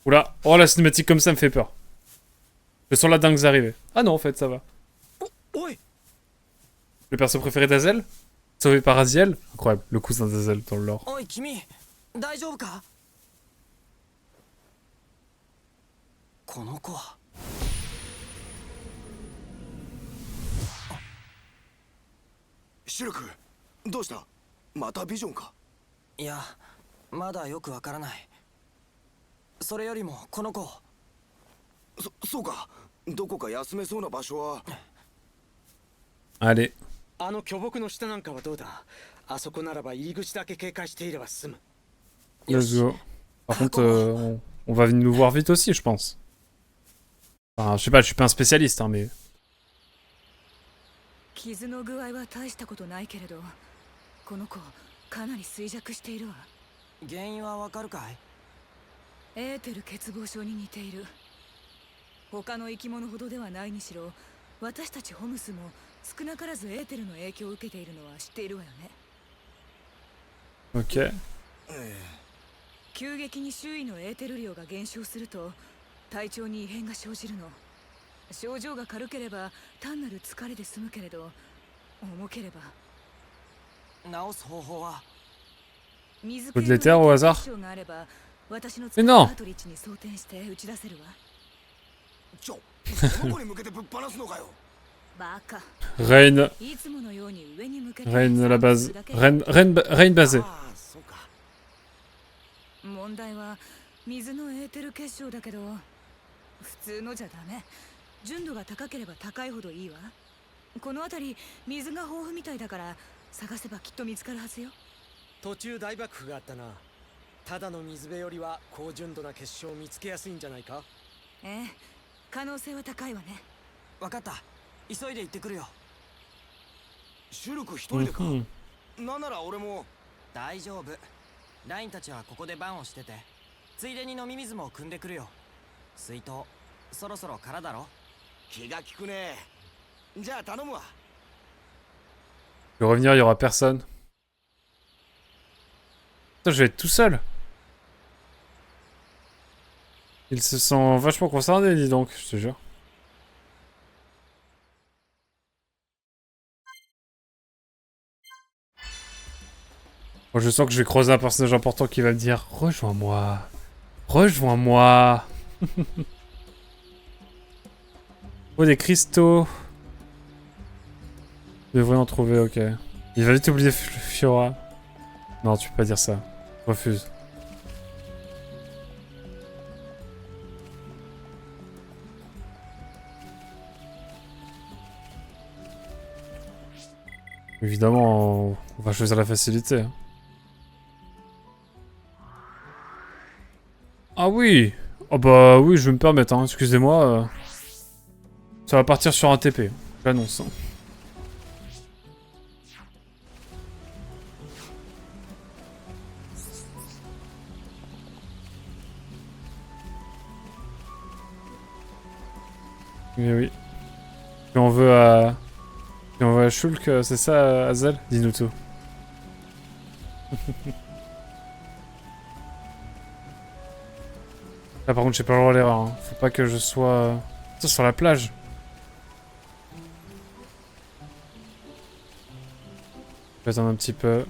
Oula, oh la cinématique comme ça me fait peur. Je sens la dingue arriver. Ah non, en fait, ça va. Le perso préféré d'Azel? Sauvé par Aziel? Incroyable, le cousin d'Azel dans le lore. おい君大丈夫かこの子はシルクどうしたまたビジョンかいやまだよくわからないそれよりもこの子そうかどこか休めそうな場所は Allez. あの巨木の下なんかはどうだあそこならば入り口だけ警戒していれば済む Let's go. Par contre, on va venir nous voir vite aussi, je pense. Enfin, je sais pas, je suis pas un spécialiste, hein, mais... 傷の具合は大したことないけれど、この子かなり衰弱しているわ。原因はわかるかいエーテル欠乏症に似ている。他の生き物ほどではないにしろ、私たちホムスも少なからずエーテルの影響を受けているのは知っているわよね。Ok. 急激に周囲のエーテル量が減少すると体調に異変が生じるの。症状が軽ければ単なる疲れで済むけれど、重ければ治す方法は水 Coup de l'éther au hasard. があれば私の Mais non カートリッジに装填して打ち出せるわ。この子に向けてぶっ放すのかよバカ。 Reine. いつものように上に向けて Reine de la base. Reine basée. ああそうか問題は水のエーテル結晶だけど、普通のじゃダメ。純度が高ければ高いほどいいわ。この辺り水が豊富みたいだから探せばきっと見つかるはずよ。途中大爆風があったなただの水辺よりは高純度な結晶を見つけやすいんじゃないかええ、可能性は高いわね。わかった急いで行ってくるよシルク一人でか Mhm. なんなら俺も大丈夫ラインたちはここで番をしててついでに飲み水も汲んでくるよ水筒そろそろ空だろ気が利くねじゃあ頼むわ Je vais revenir, il y aura personne. Putain, je vais être tout seul. Ils se sont vachement concernés, dis donc, je te jure. Bon, je sens que je vais croiser un personnage important qui va me dire « Rejoins-moi. Rejoins-moi. » Oh, des cristaux. Je devrais en trouver, ok. Il va vite oublier Fiora. Non, tu peux pas dire ça. Je refuse. Évidemment, on va choisir la facilité. Ah oui! Oh bah oui, je vais me permettre, hein. Excusez-moi. Ça va partir sur un TP. J'annonce. Hein. Mais oui. Si on veut à... Si on veut à Shulk, c'est ça, Azel? Dis-nous tout. Là par contre j'ai pas le droit à l'erreur, hein. Faut pas que je sois... sur la plage. Je vais attendre un petit peu.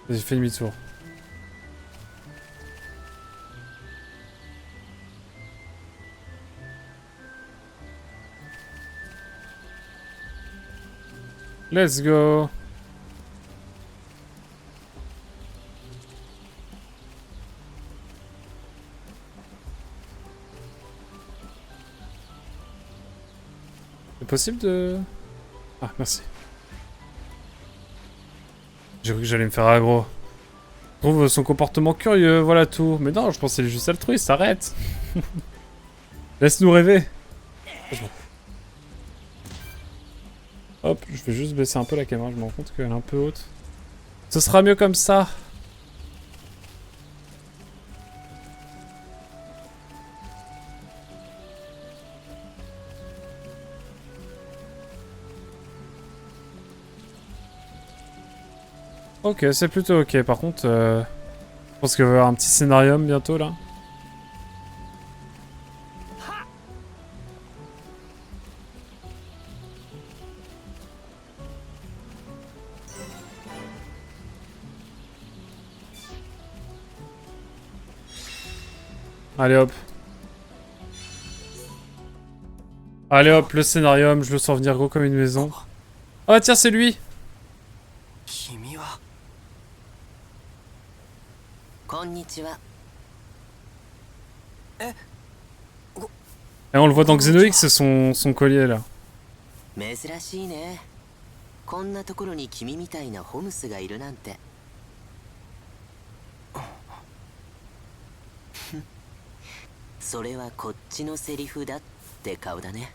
J'ai fait demi-tour. Let's go. C'est possible de... Ah, merci. J'ai cru que j'allais me faire aggro. Je trouve son comportement curieux, voilà tout. Mais non, je pensais qu'il est juste altruiste, arrête. Laisse-nous rêver. Hop, je vais juste baisser un peu la caméra, je me rends compte qu'elle est un peu haute. Ce sera mieux comme ça. Ok, c'est plutôt ok. Par contre, je pense qu'il va y avoir un petit scénarium bientôt là. Allez hop. Allez hop, le scénarium, je le sens venir gros comme une maison. Ah tiens, c'est lui. 君はこんにちは。 Et on le voit dans Xenox, son collier là. 珍しいね。こんなところに君みたいなホムスがいるなんて。それはこっちのセリフだって顔だね。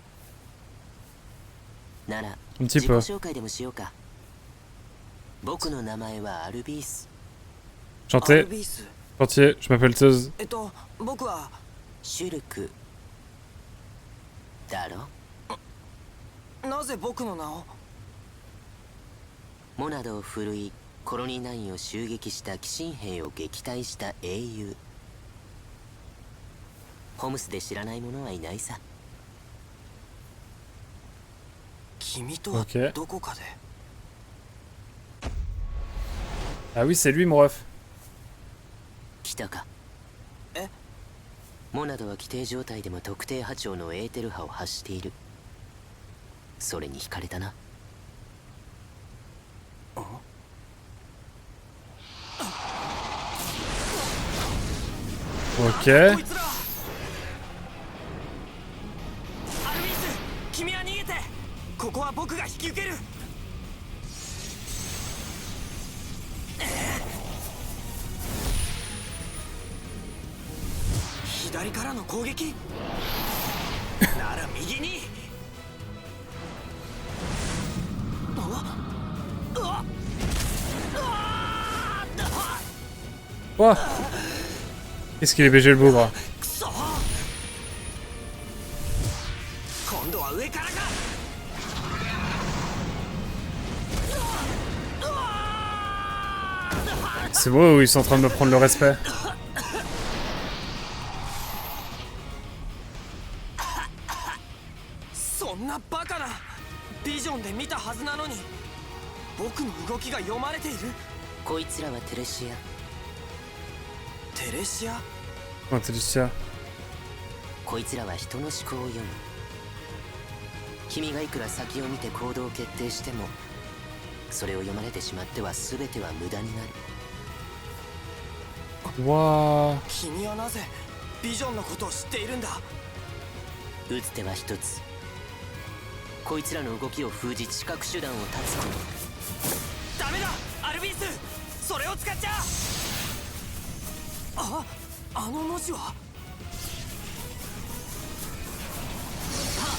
なら Un 自 petit 己 peu. 紹介でもしようか。僕の名前はアルビース。アル Chantez, ビース chantier, je m'appelle Teuse. 僕はシュルクだろ。なぜ僕の名をモナドを振るいコロニー9を襲撃した寄進兵を撃退した英雄。ホムスで知らない者はいないさ。君とは Ok. どこかで Ah oui, c'est lui mon ref. 来たか。えモナドは規定状態でも特定波長のエーテル波を発している。それに惹かれたな。こ Ok. いつらアルビース君は逃げてここは僕が引き受ける左からの攻撃なら右にQuoi? Qu'est-ce qu'il est BG le bougre? くそ今度は上からか C'est beau, ils sont en train de me prendre le respect. そんなバカなビジョンで見たはずなのに僕の動きが読まれているこいつらはテレシア。テレシア Oh, t'es Lucia. こいつらは人の思考を読む。君がいくら先を見て行動を決定しても、それを読まれてしまっては全ては無駄になる。 Wouah. 君はなぜビジョンのことを知っているんだ打つ手は一つ。こいつらの動きを封じ知覚手段を断つこと。ダメだアルビースそれを使っちゃあの文字は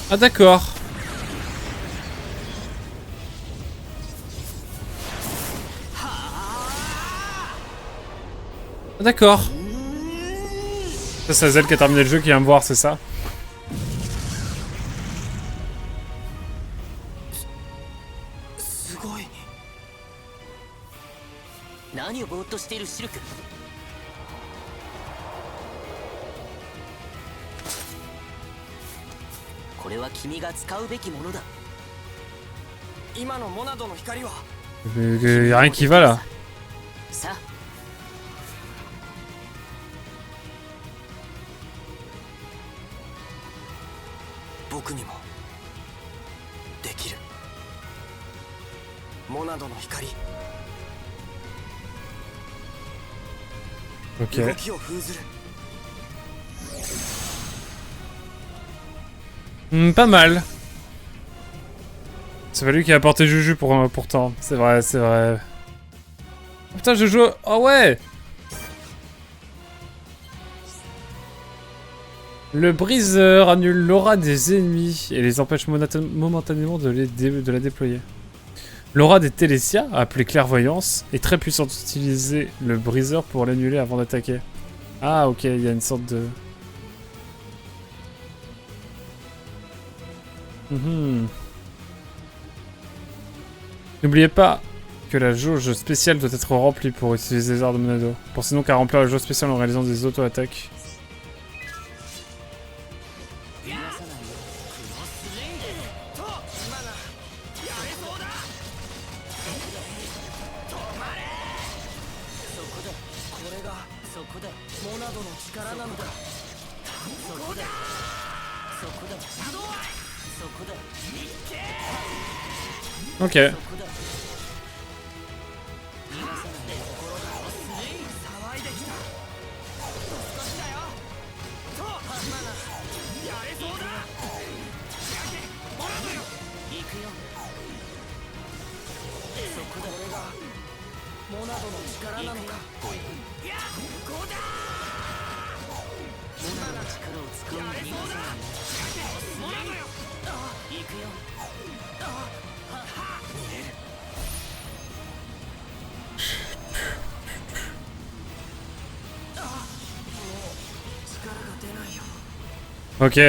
Ah d'accord. Ah, d'accord. Ça, c'est Azel qui a terminé le jeu qui vient me voir, c'est ça? すごい何をぼーっとしているシルク。これは君が使うべきものだ。今のモナドの光は Y a rien qui va là. さあ、僕にもできるモナドの光 Ok. 動きを封ずる Pas mal. C'est pas lui qui a apporté Juju pourtant. C'est vrai, c'est vrai. Oh, putain, je joue... Oh ouais. Le briseur annule l'aura des ennemis et les empêche momentanément de la déployer. L'aura des Télésia, appelée clairvoyance, est très puissante. Utilisez le briseur pour l'annuler avant d'attaquer. Ah ok, il y a une sorte de... N'oubliez pas, que la jauge spéciale doit être remplie pour utiliser les arts de Monado. Pensez donc à remplir la jauge spéciale en réalisant des auto-attaques. Ok. Ok.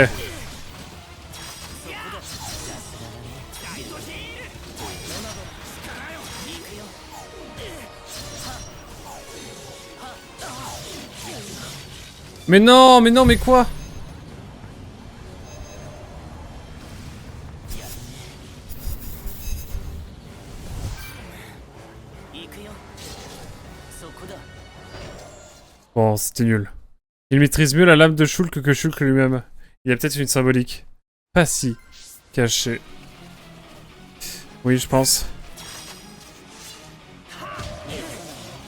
Mais non, mais quoi? Bon, c'était nul. Il maîtrise mieux la lame de Shulk que Shulk lui-même. Il y a peut-être une symbolique. Pas si cachée. Oui, je pense.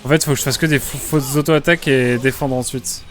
En fait, faut que je fasse que des fausses auto-attaques et défendre ensuite.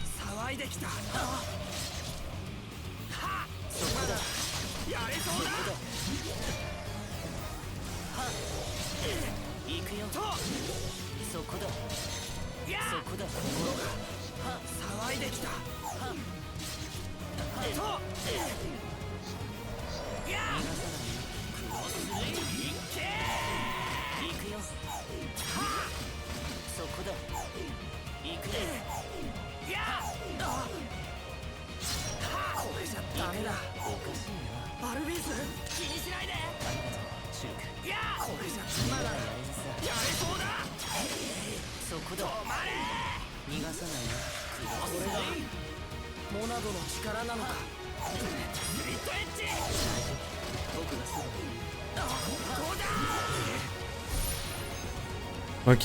Ok.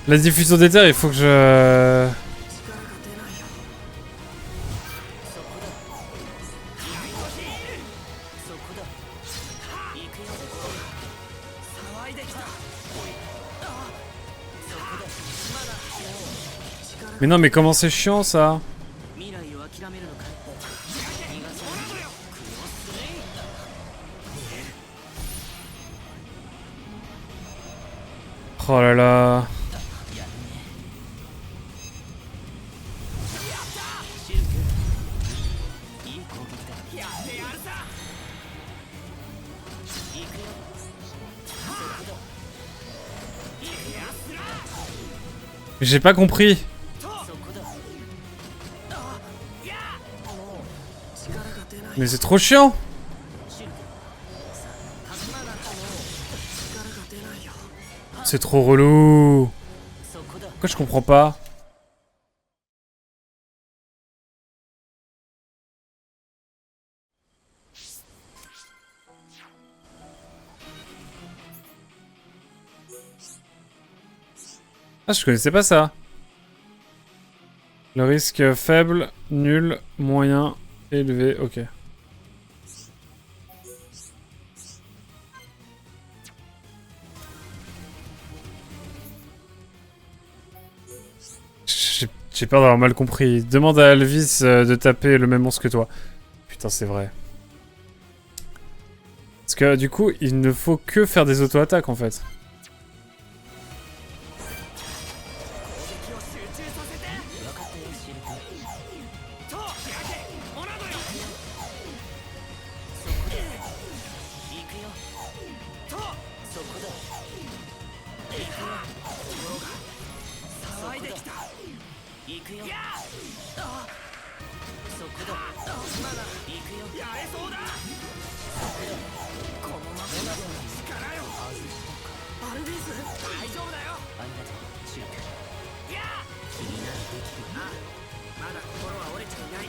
La diffusion d'éther, il faut que je... Mais non, mais comment c'est chiant ça? Oh là là. J'ai pas compris. Mais c'est trop chiant. C'est trop relou. Pourquoi je comprends pas? Ah, je connaissais pas ça. Le risque faible, nul, moyen, élevé, ok. J'ai peur d'avoir mal compris. Demande à Alvis de taper le même monstre que toi. Putain, c'est vrai. Parce que du coup, il ne faut que faire des auto-attaques en fait. まだ心は折れちゃいない。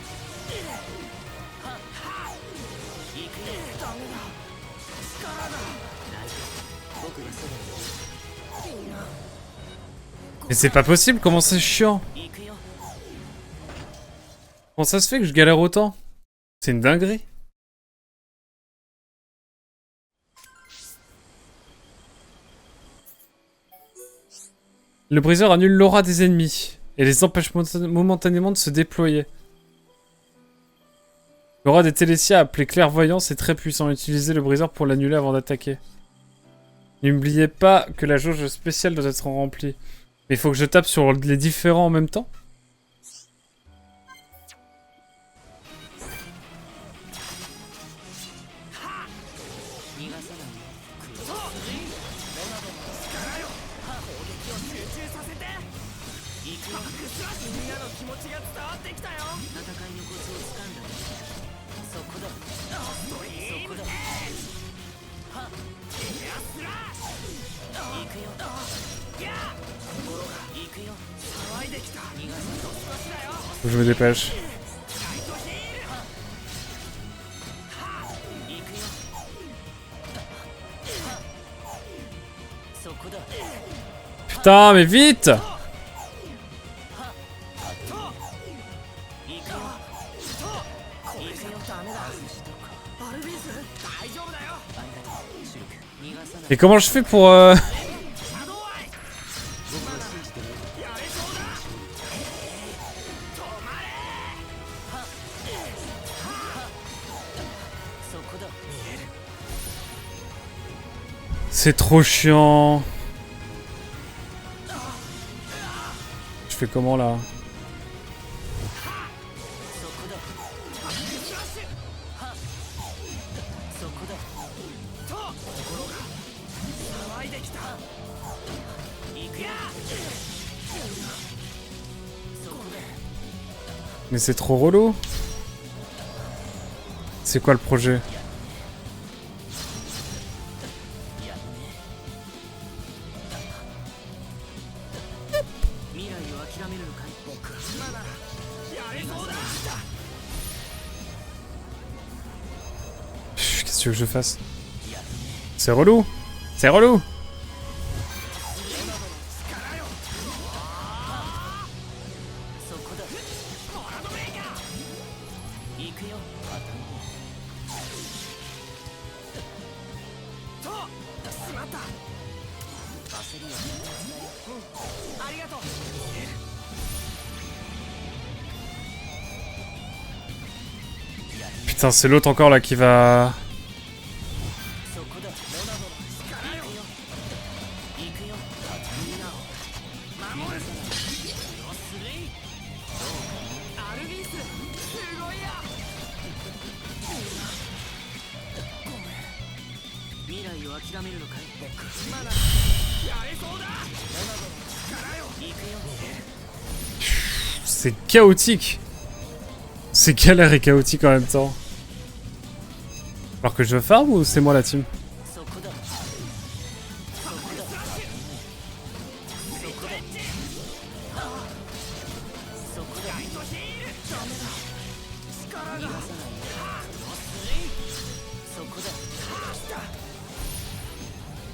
行くよ。ダメだ。力が。大丈夫。僕がそばにいる。 Mais c'est pas possible, comment c'est chiant. 行くよ。 Comment ça se fait que je galère autant? C'est une dinguerie. Le briseur annule l'aura des ennemis et les empêche momentanément de se déployer. L'aura des Télésias appelé clairvoyance est très puissant. Utilisez le briseur pour l'annuler avant d'attaquer. N'oubliez pas que la jauge spéciale doit être remplie. Mais il faut que je tape sur les différents en même temps? Faut que je me dépêche. Putain, mais vite! Et comment je fais pour C'est trop chiant. Je fais comment là? Mais c'est trop relou. C'est quoi le projet? Qu'est-ce que tu veux que je fasse? C'est relou. C'est relou. Putain, c'est l'autre encore là qui va... C'est chaotique. C'est galère et chaotique en même temps. Alors que je farm ou c'est moi la team?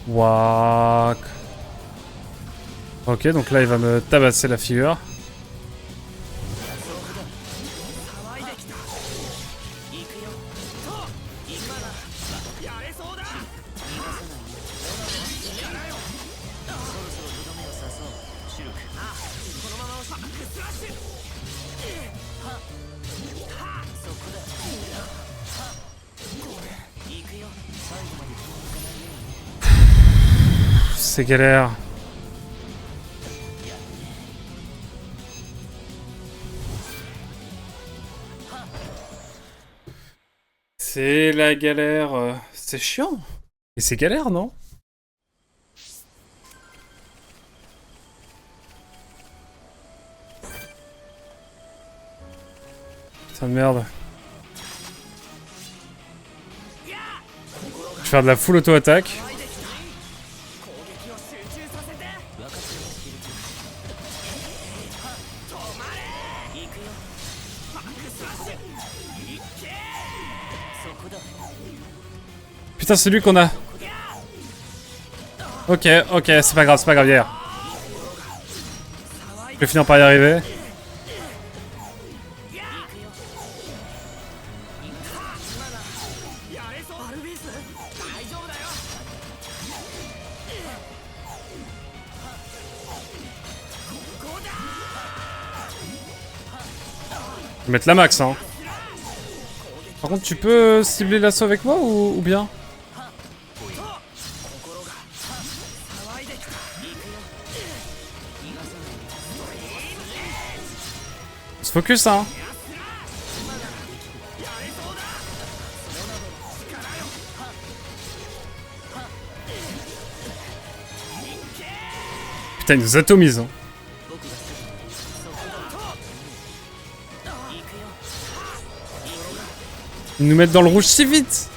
Wouah. Ok, donc là il va me tabasser la figure. C'est galère. C'est la galère. C'est chiant. Et c'est galère, non? Putain de merde. Je vais faire de la full auto-attaque. Putain, c'est lui qu'on a. Ok, c'est pas grave, hier. Je vais finir par y arriver. Je vais mettre la max, hein. Par contre, tu peux cibler l'assaut avec moi ou bien? On se focus, hein. Putain, il nous atomise, hein. Ils nous mettent dans le rouge si vite.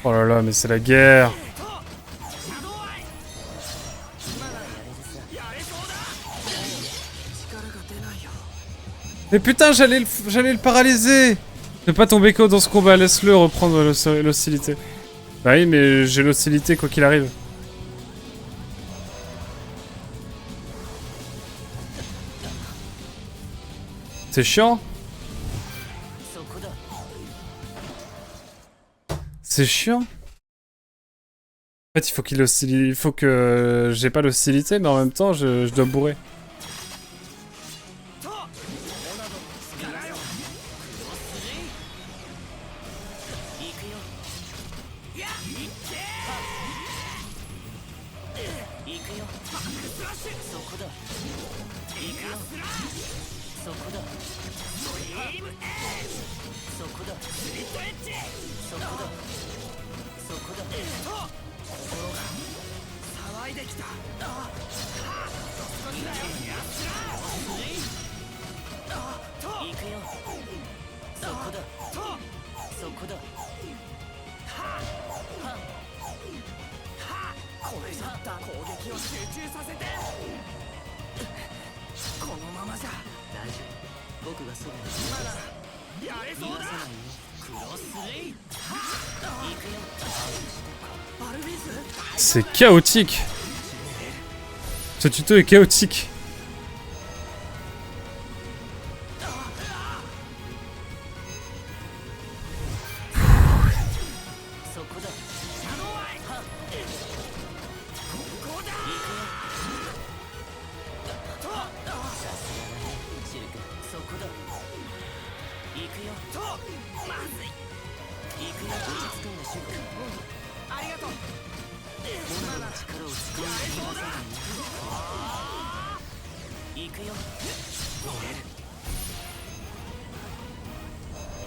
Oh là là, mais c'est la guerre. Mais putain, j'allais le paralyser. Ne pas tomber KO dans ce combat, laisse-le reprendre l'hostilité. Bah oui, mais j'ai l'hostilité quoi qu'il arrive. C'est chiant. C'est chiant. En fait, il faut que j'ai pas l'hostilité, mais en même temps, je dois bourrer. C'est chaotique. Ce tuto est chaotique.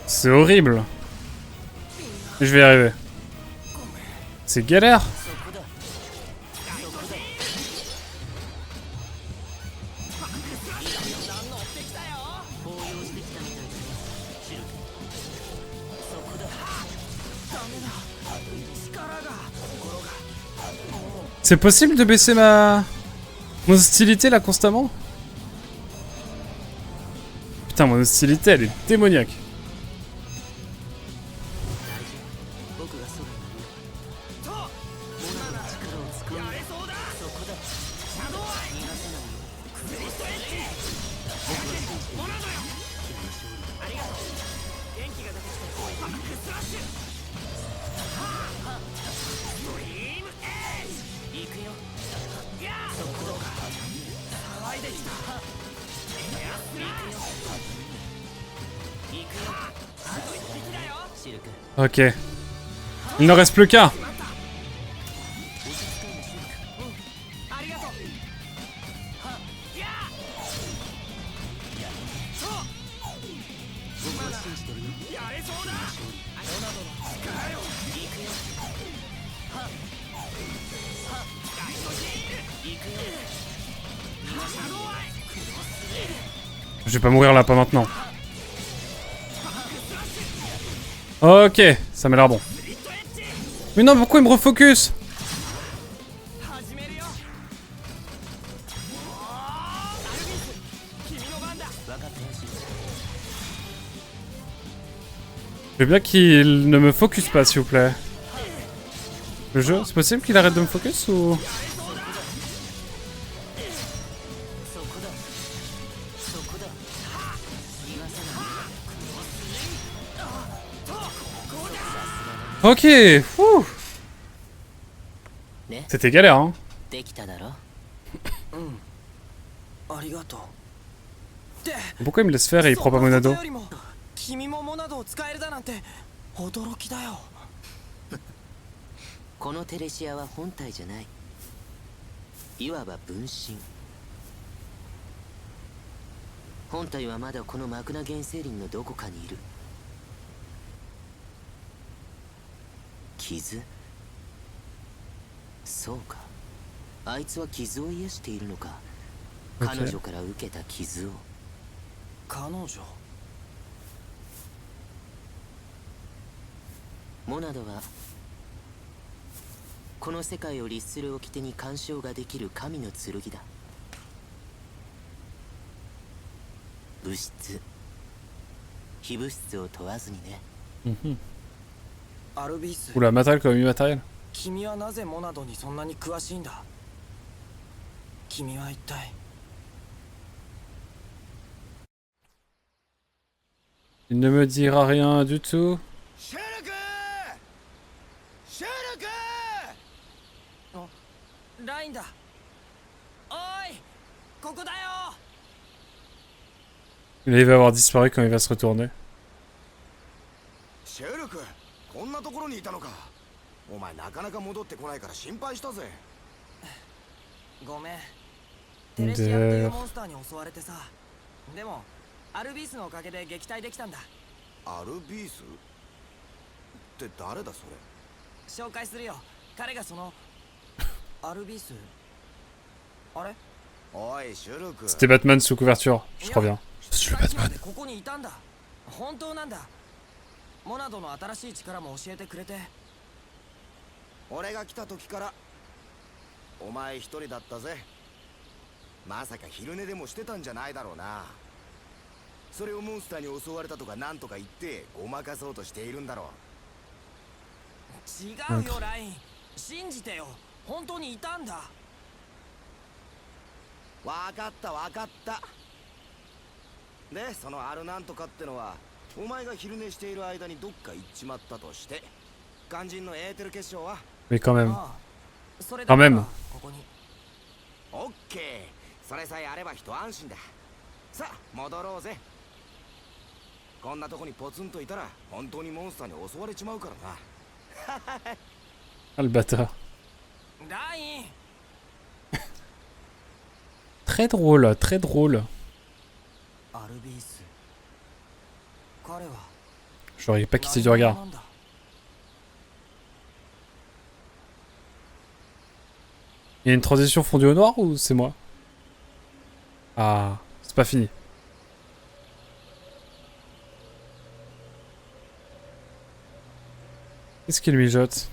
C'est horrible. Je vais y arriver. C'est galère. C'est possible de baisser mon hostilité là constamment? Putain, mon hostilité elle est démoniaque. Ok. Il n'en reste plus qu'un. Je vais pas mourir là, pas maintenant. Ok, ça m'a l'air bon. Mais non, pourquoi il me refocus? Je veux bien qu'il ne me focus pas, s'il vous plaît. Le jeu, c'est possible qu'il arrête de me focus ou... Ok, fou. C'était galère, hein. できただろ。ありがとう。 Pourquoi il me laisse faire et il prend pas Monado? 君もモナドを使えるだなんて驚きだよ。このテレシアは本体じゃない。いわば分身。本体はまだこのマクナ原生林のどこかにいる。傷？そうか。あいつは傷を癒しているのか。彼女から受けた傷を。彼女。モナドはこの世界を律する掟に干渉ができる神の剣だ。物質、非物質を問わずにね。アルビース。 Oula, matériel comme immatériel. 君はなぜモナドにそんなに詳しいんだ。君は一体。 Il ne me dira rien du tout. シェルクシェルクラインだ。おい、ここだよ。 Il va avoir disparu quand il va se retourner. シェルクこんなところにいたのか。お前なかなか戻ってこないから心配したぜ。ごめん。テレシアっていうモンスターに襲われてさ。でもアルビースのおかげで撃退できたんだ。アルビースって誰だそれ。紹介するよ。彼がそのアルビース。あれ？おいシュルク。 C'était Batman sous couverture, je crois bien. Je suis le Batman. ここにいたんだ。本当なんだ。モナドの新しい力も教えてくれて。俺が来た時からお前一人だったぜ。まさか昼寝でもしてたんじゃないだろうな。それをモンスターに襲われたとかなんとか言ってごまかそうとしているんだろう。違うよライン。信じてよ。本当にいたんだ。わかったわかった。でそのアルなんとかってのはお前が昼寝している間にどっか行っちまったとして、肝心のエーテル結晶は Mais quand même. ああ、それだ Quand から même. ここに。オッケー。それさえあれば一安心だ。さあ戻ろうぜ。こんなとこにポツンといたら本当にモンスターに襲われちまうからな。 Ah, le bâtard. ライン。 Très drôle, très drôle. アルビース。彼は J'aurais pas quitté du regard. なんだ。 Il y a une transition fondue au noir ou c'est moi? Ah, c'est pas fini. Qu'est-ce qu'il mijote?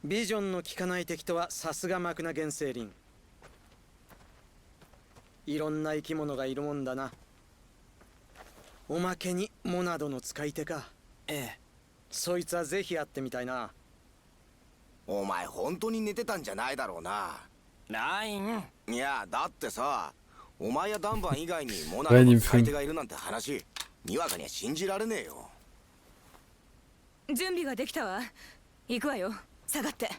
ビジョンの効かない敵とはさすがマクナ原生林。いろんな生き物がいるもんだな。おまけにモナドの使い手か。ええ。そいつはぜひ会ってみたいな。お前本当に寝てたんじゃないだろうな。ライン。いやだってさ、お前やダンバン以外にモナドの使い手がいるなんて話にわかには信じられねえよ。準備ができたわ。行くわよ。下がって。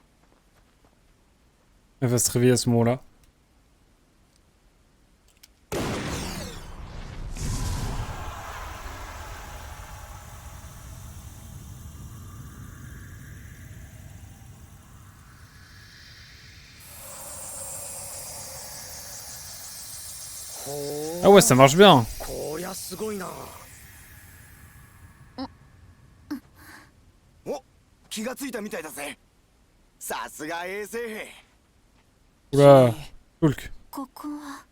Elle va se réveiller à ce moment-là. Ah ouais, ça marche bien. こりゃすごいな。お、気がついたみたいだぜ。さすが衛生兵。Oula. Shulk. ここは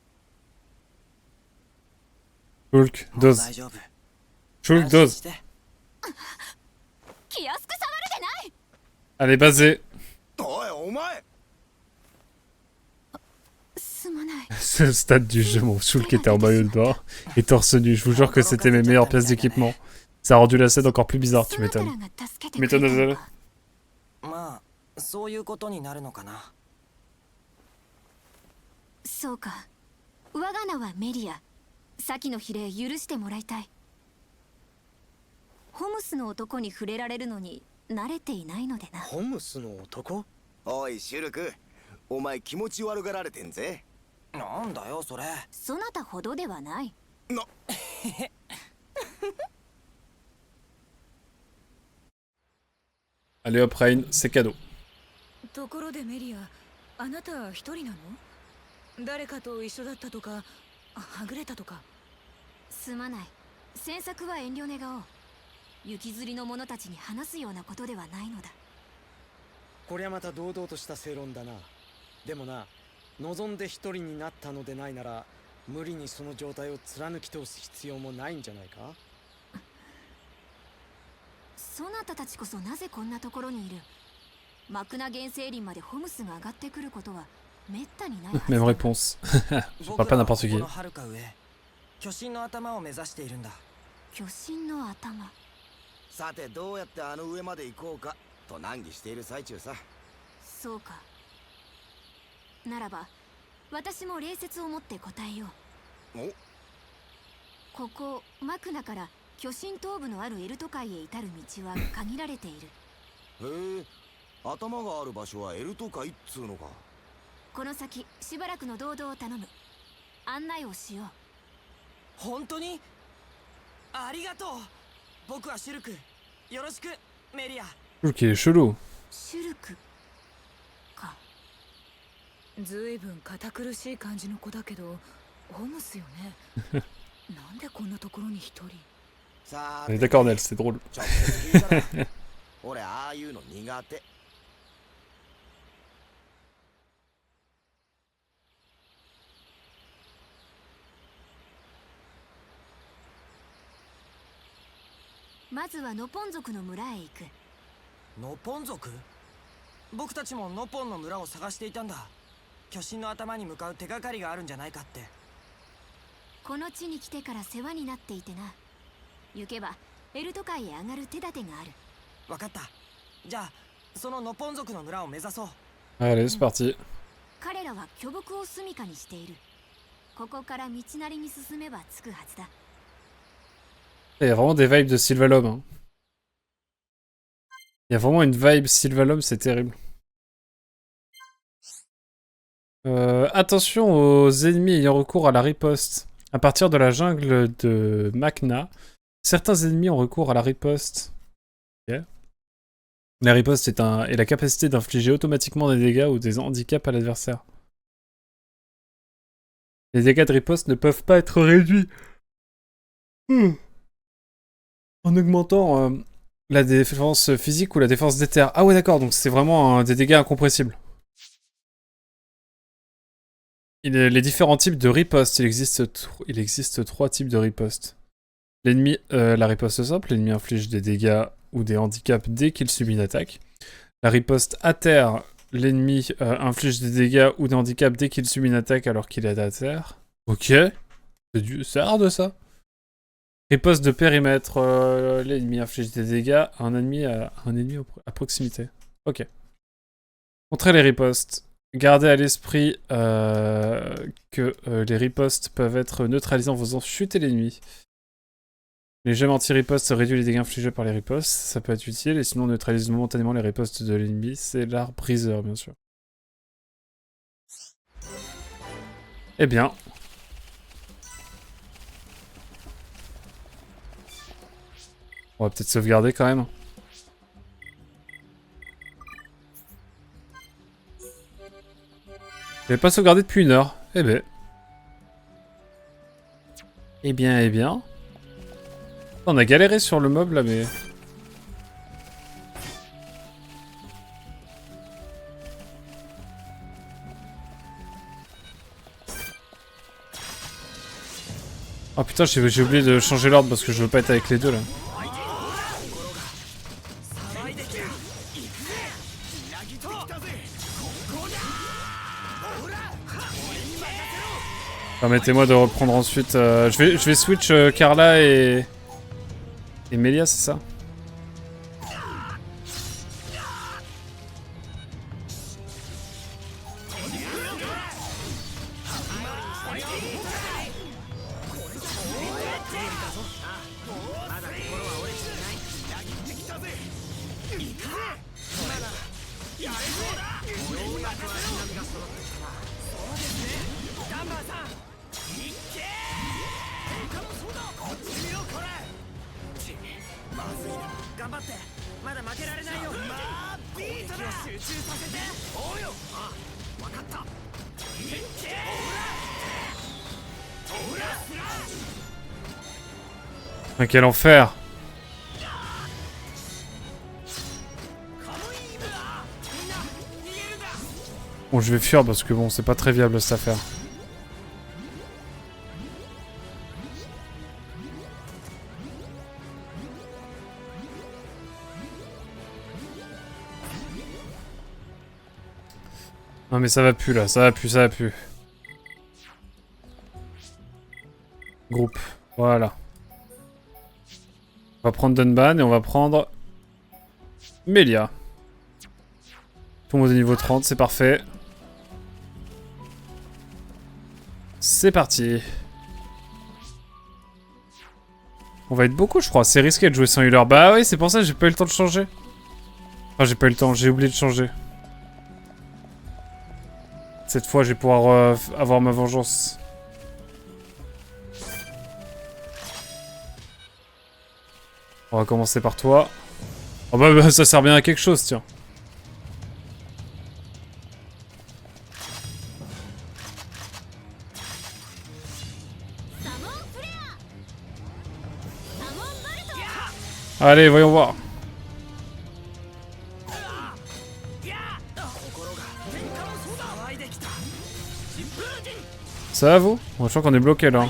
Shulk, もう dose. 大丈夫 Shulk, 安心 dose. して。気安く触るでない Allez, basé. おいお前。すまない Ce stade du jeu, mon Shulk était en maillot de bain et torse nu. Je vous jure que c'était mes meilleures pièces d'équipement. Ça a rendu la scène encore plus bizarre, tu そなたら m'étonnes. が助けてくれたの M'étonne, かまあそういうことになるのかな。そうか我が名はメリア先の比例許してもらいたいホムスの男に触れられるのに慣れていないのでなホムスの男？おいシュルク、お前気持ち悪がられてんぜ。なんだよそれ。そなたほどではないな Allez hop, Rain, c'est cadeau. ところでメリアあなた一人なの誰かと一緒だったとかはぐれたとかすまない詮索は遠慮願おう雪吊りの者たちに話すようなことではないのだこりゃまた堂々とした正論だな。でもな、望んで一人になったのでないなら無理にその状態を貫き通す必要もないんじゃないか。そなたたちこそなぜこんなところにいるマクナ原生林までホムスが上がってくることはめったにないはず Même réponse. Je parle pas n'importe 僕らはこ qui. この遥か上巨神の頭を目指しているんだ。巨神の頭さてどうやってあの上まで行こうかと難儀している最中さ。そうかならば私も礼節を持って答えようここマクナから巨神頭部のあるエルト海へ至る道は限られているへえ、頭がある場所はエルト海っつうのか。この先しばらくの堂々を頼む案内をしよう本当にありがとう。僕はシュルク。よろしくメリア。 Shulk, il est chelou. シュルクかずいぶん堅苦しい感じの子だけどホムスよねなんでこんなところに一人さあ On est d'accord, Nel, c'est drôle. 直接聞いたら俺ああいうの苦手。まずはノポン族の村へ行くノポン族？僕たちもノポンの村を探していたんだ。巨神の頭に向かう手がかりがあるんじゃないかって。この地に来てから世話になっていてな行けばエルト海へ上がる手立てがあるわかった。じゃあそのノポン族の村を目指そう。 Allez, c'est parti. 彼らは巨木を住処にしているここから道なりに進めば着くはずだ Il y a vraiment des vibes de Sylvalum. Hein. Il y a vraiment une vibe Sylvalum, c'est terrible. Attention aux ennemis ayant recours à la riposte. À partir de la jungle de Makna, certains ennemis ont recours à la riposte. Ok. La riposte est la capacité d'infliger automatiquement des dégâts ou des handicaps à l'adversaire. Les dégâts de riposte ne peuvent pas être réduits. En augmentant la défense physique ou la défense d'éther. Ah ouais d'accord, donc c'est vraiment des dégâts incompressibles. Les différents types de riposte, il existe 3 types de riposte. L'ennemi, la riposte simple, l'ennemi inflige des dégâts ou des handicaps dès qu'il subit une attaque. La riposte à terre, l'ennemi inflige des dégâts ou des handicaps dès qu'il subit une attaque alors qu'il est à terre. Ok, c'est rare de ça. Riposte de périmètre, l'ennemi inflige des dégâts à un ennemi à proximité. Ok. Contrer les ripostes. Gardez à l'esprit que les ripostes peuvent être neutralisés en faisant chuter l'ennemi. Les gemmes anti-riposte réduisent les dégâts infligés par les ripostes, ça peut être utile, et sinon on neutralise momentanément les ripostes de l'ennemi, c'est l'art briseur bien sûr. Eh bien. On va peut-être sauvegarder quand même. J'avais pas sauvegardé depuis 1 heure. Eh ben. Eh bien, eh bien. On a galéré sur le mob là, mais... Oh putain, j'ai oublié de changer l'ordre parce que je veux pas être avec les deux là. Permettez-moi de reprendre ensuite. Je vais switch Carla et Melia, c'est ça? Ah, quel enfer! Bon, je vais fuir parce que bon, c'est pas très viable cette affaire. Non mais ça va plus là, ça va plus, ça va plus. Groupe, voilà. On va prendre Dunban et on va prendre Melia. Tout le monde est niveau 30, c'est parfait. C'est parti. On va être beaucoup je crois, c'est risqué de jouer sans healer. Bah oui, c'est pour ça que j'ai pas eu le temps de changer. Enfin j'ai pas eu le temps, j'ai oublié de changer. Cette fois je vais pouvoir avoir ma vengeance. On va commencer par toi. Oh bah ça sert bien à quelque chose, tiens. Allez, voyons voir. Ça va vous? Bon, je crois qu'on est bloqué là.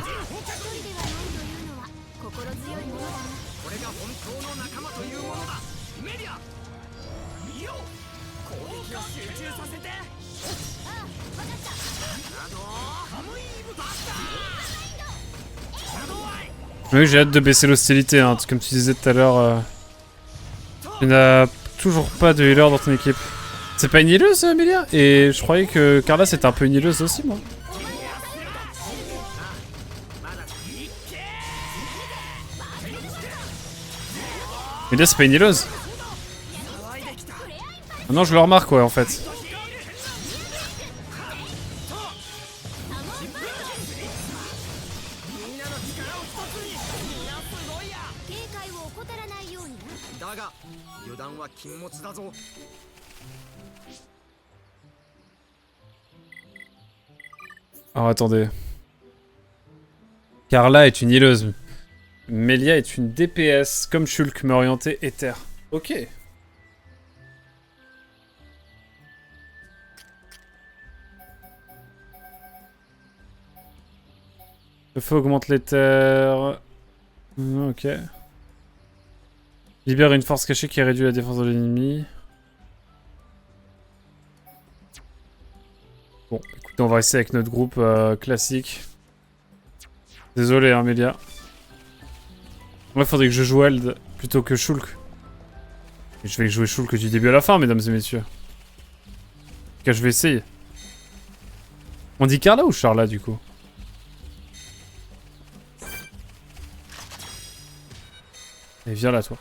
Oui, j'ai hâte de baisser l'hostilité, hein. Comme tu disais tout à l'heure. Tu n'as toujours pas de healer dans ton équipe. C'est pas une healeuse, Melia? Et je croyais que Carla c'était un peu une healeuse aussi, moi. Melia c'est pas une healeuse. Ah non, je le remarque, ouais, en fait. Alors attendez. Carla est une healeuse. Melia est une DPS, comme Shulk, mais orientée Ether. Ok. Le feu augmente l'Ether. Ok. Libère une force cachée qui réduit la défense de l'ennemi. Bon, écoutez, on va rester avec notre groupe classique. Désolé, hein, Melia. Moi, il faudrait que je joue Eld plutôt que Shulk. Et je vais jouer Shulk du début à la fin, mesdames et messieurs. En tout cas, je vais essayer. On dit Carla ou Charla, du coup? Et viens là, toi.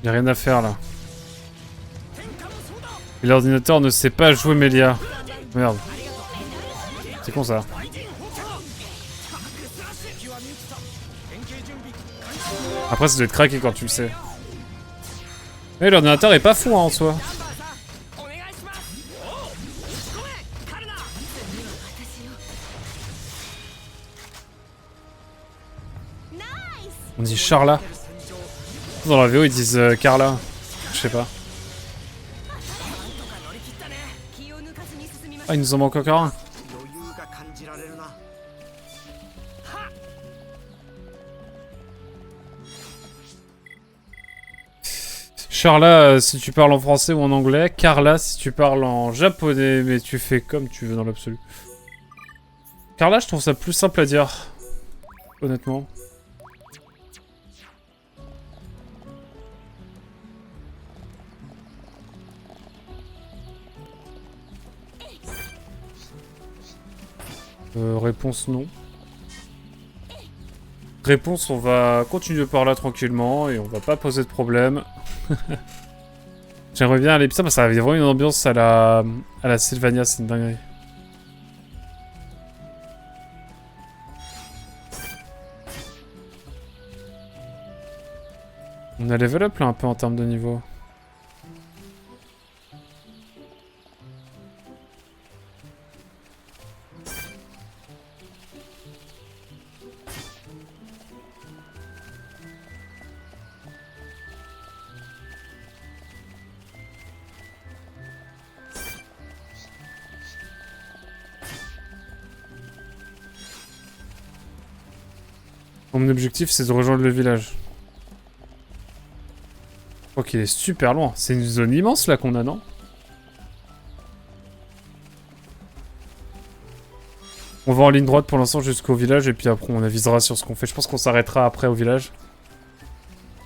Y'a rien à faire là. Et l'ordinateur ne sait pas jouer Melia. Merde. C'est con ça. Après ça doit être craqué quand tu le sais. Mais l'ordinateur est pas fou hein, en soi. On dit Charla. Dans la VO ils disent Carla. Je sais pas. Ah, il nous en manque encore un. Charla si tu parles en français ou en anglais. Carla si tu parles en japonais, mais tu fais comme tu veux dans l'absolu. Carla, je trouve ça plus simple à dire. Honnêtement. Réponse non. Réponse, on va continuer par là tranquillement et on va pas poser de problème. J'aimerais bien aller... Putain, bah, ça avait vraiment une ambiance à la Sylvania, c'est une dinguerie. On a level up là un peu en termes de niveau. Mon objectif c'est de rejoindre le village. Je crois qu'il est super loin. C'est une zone immense là qu'on a, non? On va en ligne droite pour l'instant jusqu'au village et puis après on avisera sur ce qu'on fait. Je pense qu'on s'arrêtera après au village.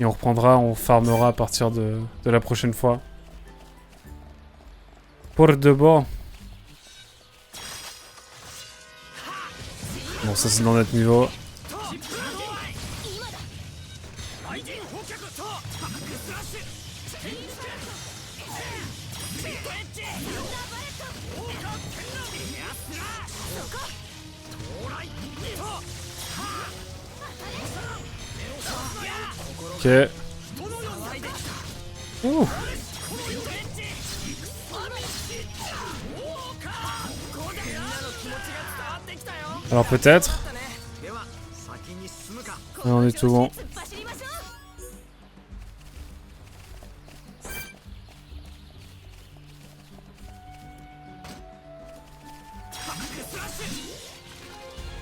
Et on reprendra, on farmera à partir de la prochaine fois. Pour de bon. Bon, ça c'est dans notre niveau. Ok. Ouh. Alors peut-être. On est tout bon.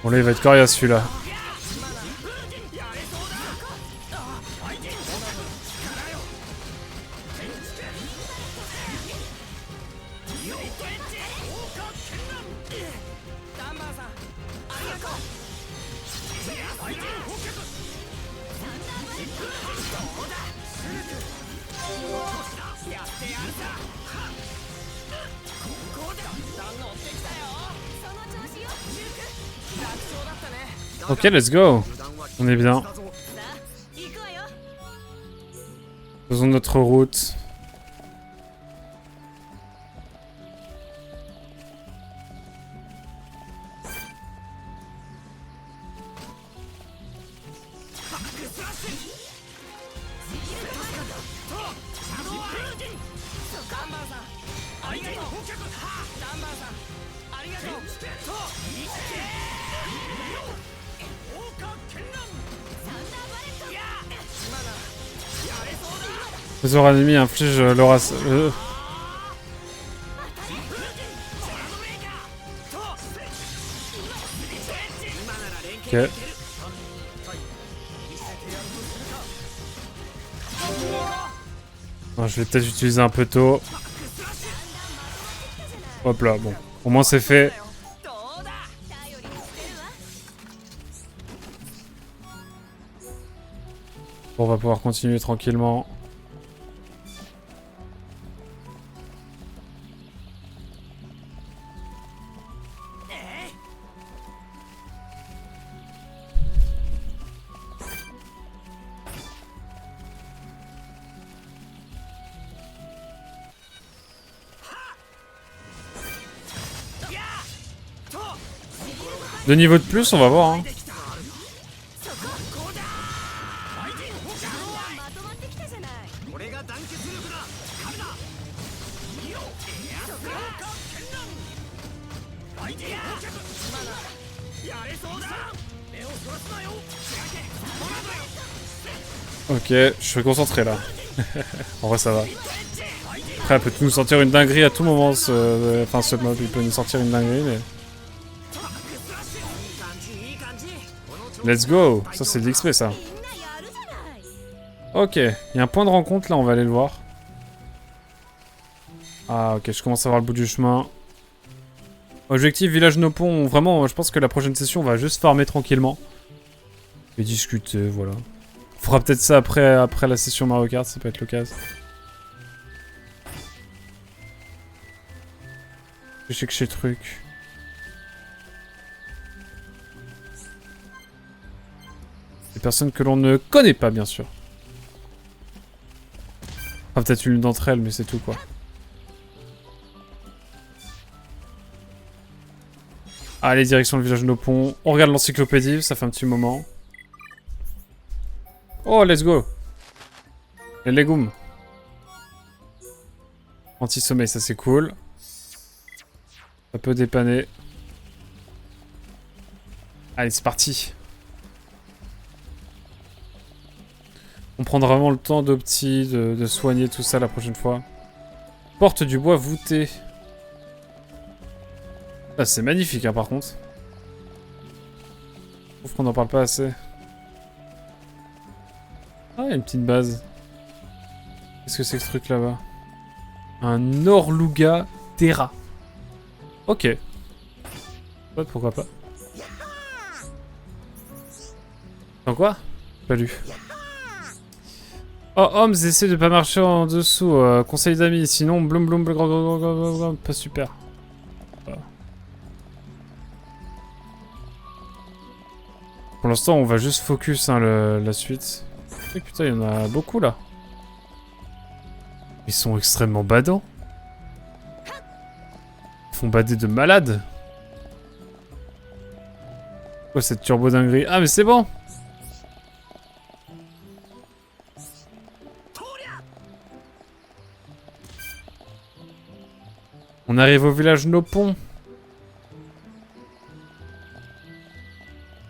Bon là il va être coriace celui-là. Ok, let's go. On est bien. Faisons notre route. Trésor ennemi inflige l'aura... Ok. Non, je vais peut-être utiliser un peu tôt. Hop là, bon. Au moins c'est fait. Bon, on va pouvoir continuer tranquillement. Deux niveaux de plus, on va voir. Hein. Ok, je suis concentré là. En vrai, ça va. Après, elle peut nous sortir une dinguerie à tout moment. Enfin, ce mob, il peut nous sortir une dinguerie, mais. Let's go! Ça, c'est de l'XP, ça. Ok, il y a un point de rencontre là, on va aller le voir. Ah, ok, je commence à voir le bout du chemin. Objectif village Nopon. Vraiment, je pense que la prochaine session, on va juste farmer tranquillement. Et discuter, voilà. On fera peut-être ça après la session Mario Kart, ça peut être l'occasion. Je sais que chez truc. Des personnes que l'on ne connaît pas, bien sûr. Enfin, peut-être une d'entre elles, mais c'est tout, quoi. Allez, direction le village Nopon. On regarde l'encyclopédie, ça fait un petit moment. Oh, let's go. Les légumes. Anti-sommeil, ça c'est cool. Ça peut dépanner. Allez, c'est parti. On prendra vraiment le temps d'opti, de soigner tout ça la prochaine fois. Porte du bois voûté. Ah, c'est magnifique, hein, par contre. Je trouve qu'on n'en parle pas assez. Ah, il y a une petite base. Qu'est-ce que c'est que ce truc là-bas? Un Orluga Terra. Ok. Ouais, pourquoi pas. Dans quoi? Pas lu. Oh, Homs, essaie de pas marcher en dessous. Conseil d'amis, sinon, blum blum blum, pas super. Voilà. Pour l'instant, on va juste focus hein, la suite. Et putain, il y en a beaucoup là. Ils sont extrêmement badants. Ils font bader de malades. Quoi cette turbo dinguerie? Ah, mais c'est bon! On arrive au village Nopon.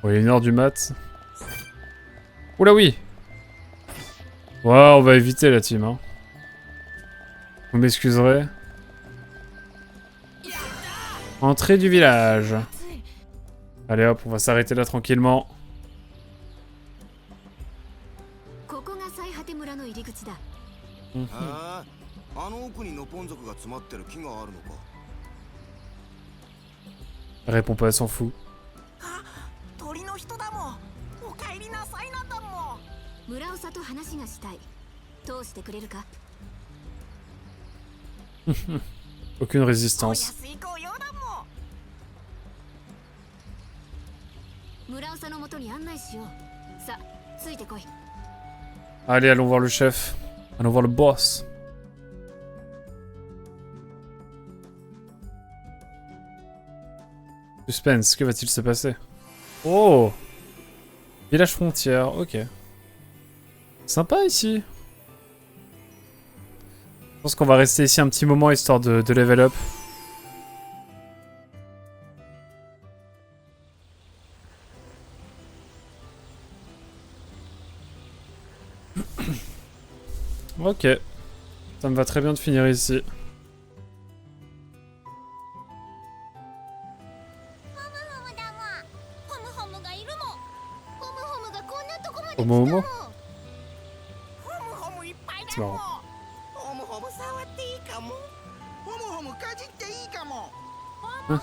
Oh, il est 1h du mat. Oula oui. Ouais, on va éviter la team. Hein. Vous m'excuserez. Entrée du village. Allez hop, on va s'arrêter là tranquillement. Réponds pas, elle s'en fout. Aucune résistance. Allez, allons voir le chef. Allons voir le boss. Suspense, que va-t-il se passer? Oh! Village frontière, ok. Sympa ici. Je pense qu'on va rester ici un petit moment histoire de level up. Ok. Ça me va très bien de finir ici. Homo homo? C'est marrant. Hein?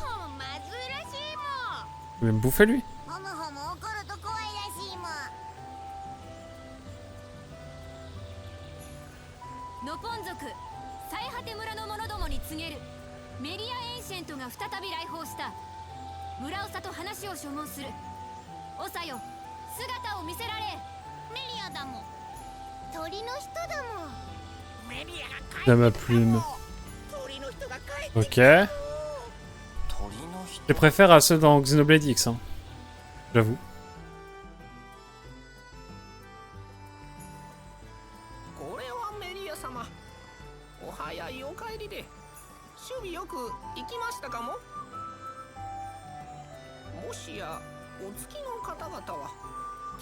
Il va me bouffer lui? Dans ma plume. Ok. Je les préfère à ceux dans Xenoblade X, hein. J'avoue.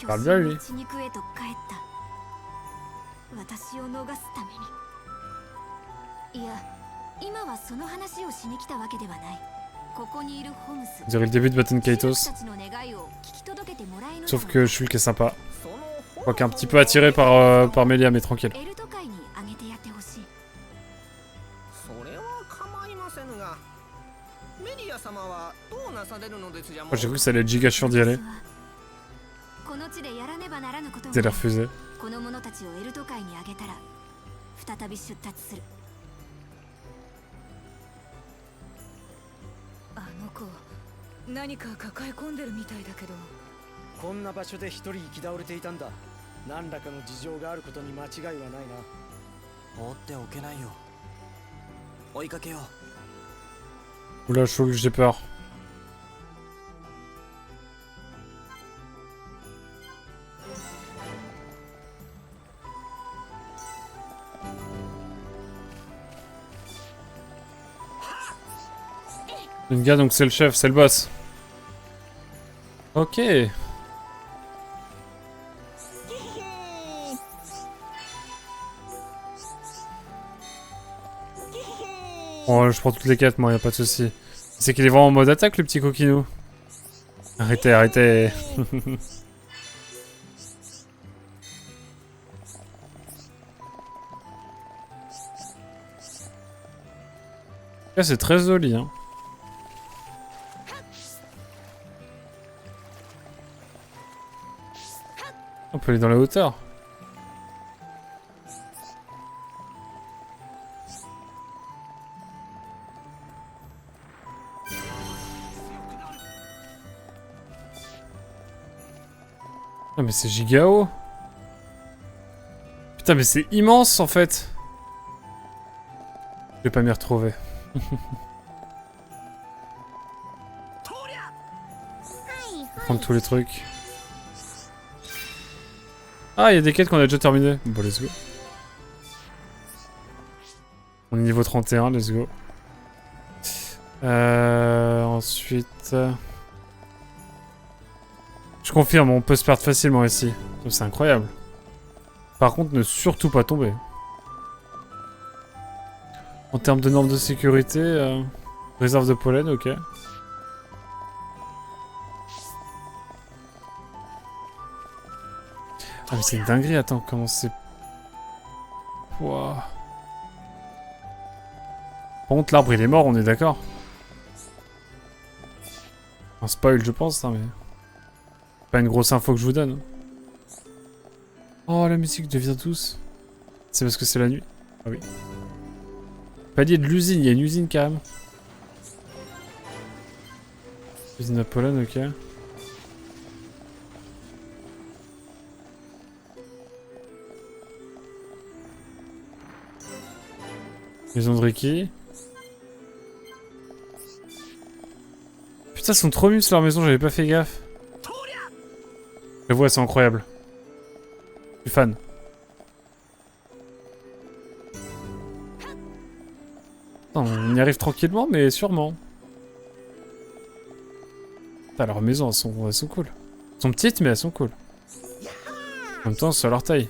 Parle bien lui. 私を逃すために。いや、今はその話をしに来たわけではない。ここにいるホムス。On dirait le début de Baton Kaitos. たちの願いを聞き届けてもらえぬのだろう。 Sauf que Shulk est sympa. Quoique un petit peu attiré par Melia, mais tranquille. エルト界にあげてやってほしい。それは構いませぬが、メディア様はどうなされるのですじゃも。 Moi j'ai cru que ça allait être giga chiant d'y aller. この地でやらねばならぬことが Vous allez refuser. この者たちをエルト界にあげたら再び出立する。あの子何か抱え込んでるみたいだけど。こんな場所で一人行き倒れていたんだ。何らかの事情があることに間違いはないな。放っておけないよ。追いかけよう。 Oula, Shulk, j'ai peur. Le gars, donc c'est le chef, c'est le boss. Ok. Oh, je prends toutes les quêtes, moi, y a pas de souci. C'est qu'il est vraiment en mode attaque, le petit coquinou. Arrêtez, arrêtez. Là, c'est très joli, hein. On peut aller dans la hauteur. Ah mais c'est giga haut. Putain mais c'est immense en fait. Je vais pas m'y retrouver. Prendre tous les trucs. Ah, il y a des quêtes qu'on a déjà terminées. Bon, let's go. On est niveau 31, let's go. Ensuite... Je confirme, on peut se perdre facilement ici. C'est incroyable. Par contre, ne surtout pas tomber. En termes de normes de sécurité, réserve de pollen, ok. Ah mais c'est une dinguerie, attends, comment c'est... Wouah. Par contre, l'arbre il est mort, on est d'accord. Un spoil, je pense, hein, mais... Pas une grosse info que je vous donne. Oh, la musique devient douce. C'est parce que c'est la nuit. Ah oui. Palier de l'usine, il y a une usine carrément. Usine à pollen, ok. Maison de Ricky. Putain, ils sont trop mimes leur maison, j'avais pas fait gaffe. La voix, c'est incroyable. Je suis fan. Attends, on y arrive tranquillement, mais sûrement. Putain, leurs maisons, elles sont cool. Elles sont petites, mais elles sont cool. En même temps, c'est à leur taille.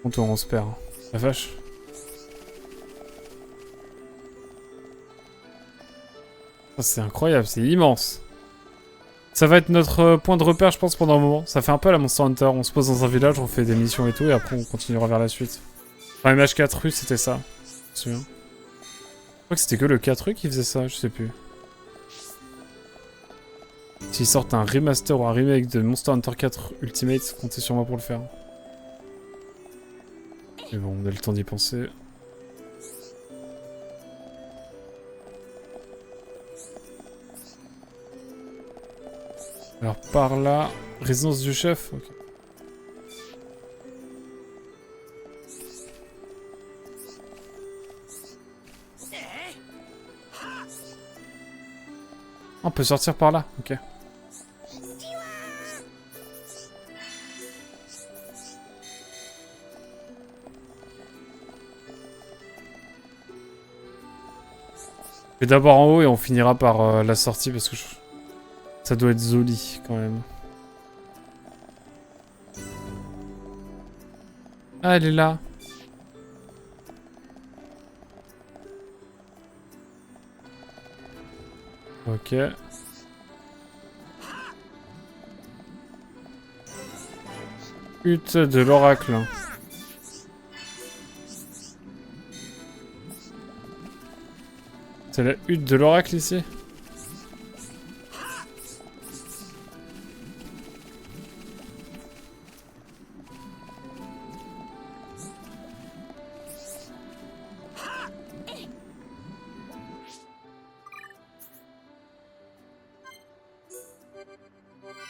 On se perd. Hein. La vache. Oh, c'est incroyable, c'est immense. Ça va être notre point de repère, je pense, pendant un moment. Ça fait un peu à la Monster Hunter. On se pose dans un village, on fait des missions et tout, et après on continuera vers la suite. Enfin, MH4 rue, c'était ça. Je me souviens. Je crois que c'était que le 4 rue qui faisait ça, je sais plus. S'ils sortent un remaster ou un remake de Monster Hunter 4 Ultimate, comptez sur moi pour le faire. Mais bon, on a le temps d'y penser. Alors par là, résidence du chef. Ok. On peut sortir par là, ok. Je vais d'abord en haut et on finira par la sortie parce que ça doit être joli quand même. Ah, elle est là. Ok. Hutte de l'oracle. C'est la hutte de l'oracle ici?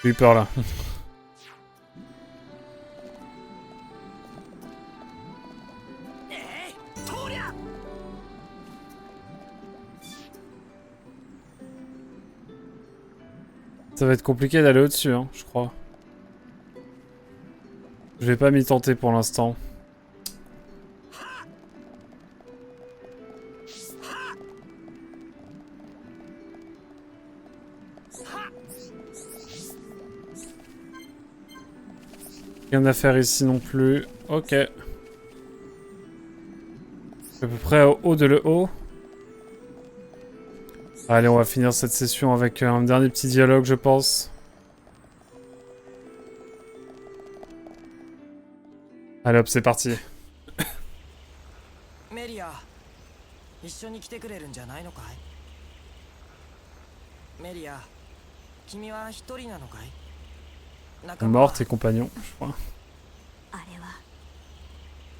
J'ai eu peur là. Ça va être compliqué d'aller au-dessus, hein, je crois. Je vais pas m'y tenter pour l'instant. Rien à faire ici non plus. Ok. À peu près au haut de le haut. Allez, on va finir cette session avec un dernier petit dialogue, je pense. Allez hop, c'est parti. メリア、一緒に来てくれるんじゃないのかい？メリア、君は一人なのかい？仲間は Mort et compagnons, je crois. あれは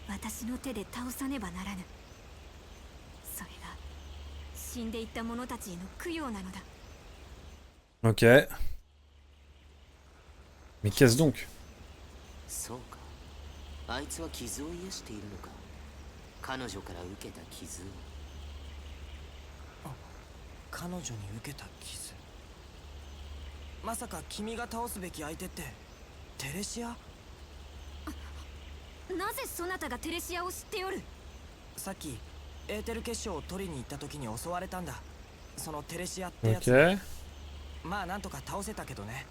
私の手で倒さねばならぬ。それが死んでいった者たちへの供養なのだ。 Ok. Mais qu'est-ce donc? そうか。あいつは傷を癒しているのか。彼女から受けた傷を。彼女に受けた傷。まさか君が倒すべき相手ってテレシア？なぜそなたがテレシアを知っておる？さっきエーテル結晶を取りに行った時に襲われたんだ。そのテレシアってやつ。 Ok. まあなんとか倒せたけどね。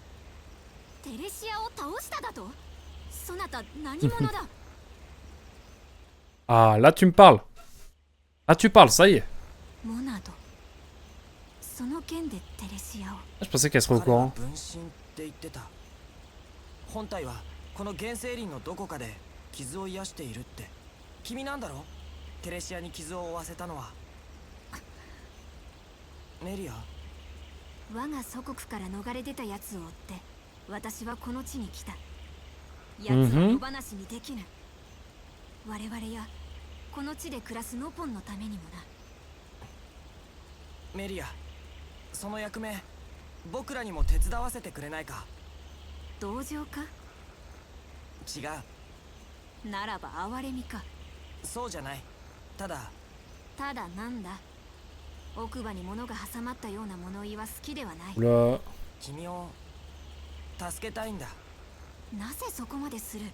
テレシアを倒しただと？そなた何者だ？ Ah, là tu me parles. Ah, tu parles, ça y est. モナド。その件でテレシアを。 Je pensais qu'elle serait au 彼は courant. 分身って言ってた。本体はこの原生林のどこかで傷を癒しているって。君なんだろ？テレシアに傷を負わせたのは。メリア？我が祖国から逃れ出た奴を追って私はこの地に来た。奴は野放しにできぬ。我々やこの地で暮らすノポンのためにもな。メリア、その役目僕らにも手伝わせてくれないか？同情か？違う。ならば哀れみか？そうじゃない。ただただなんだ。奥歯に物が挟まったような物言いは好きではない。 Oula. 君を助けたいんだ。なぜそこまでする？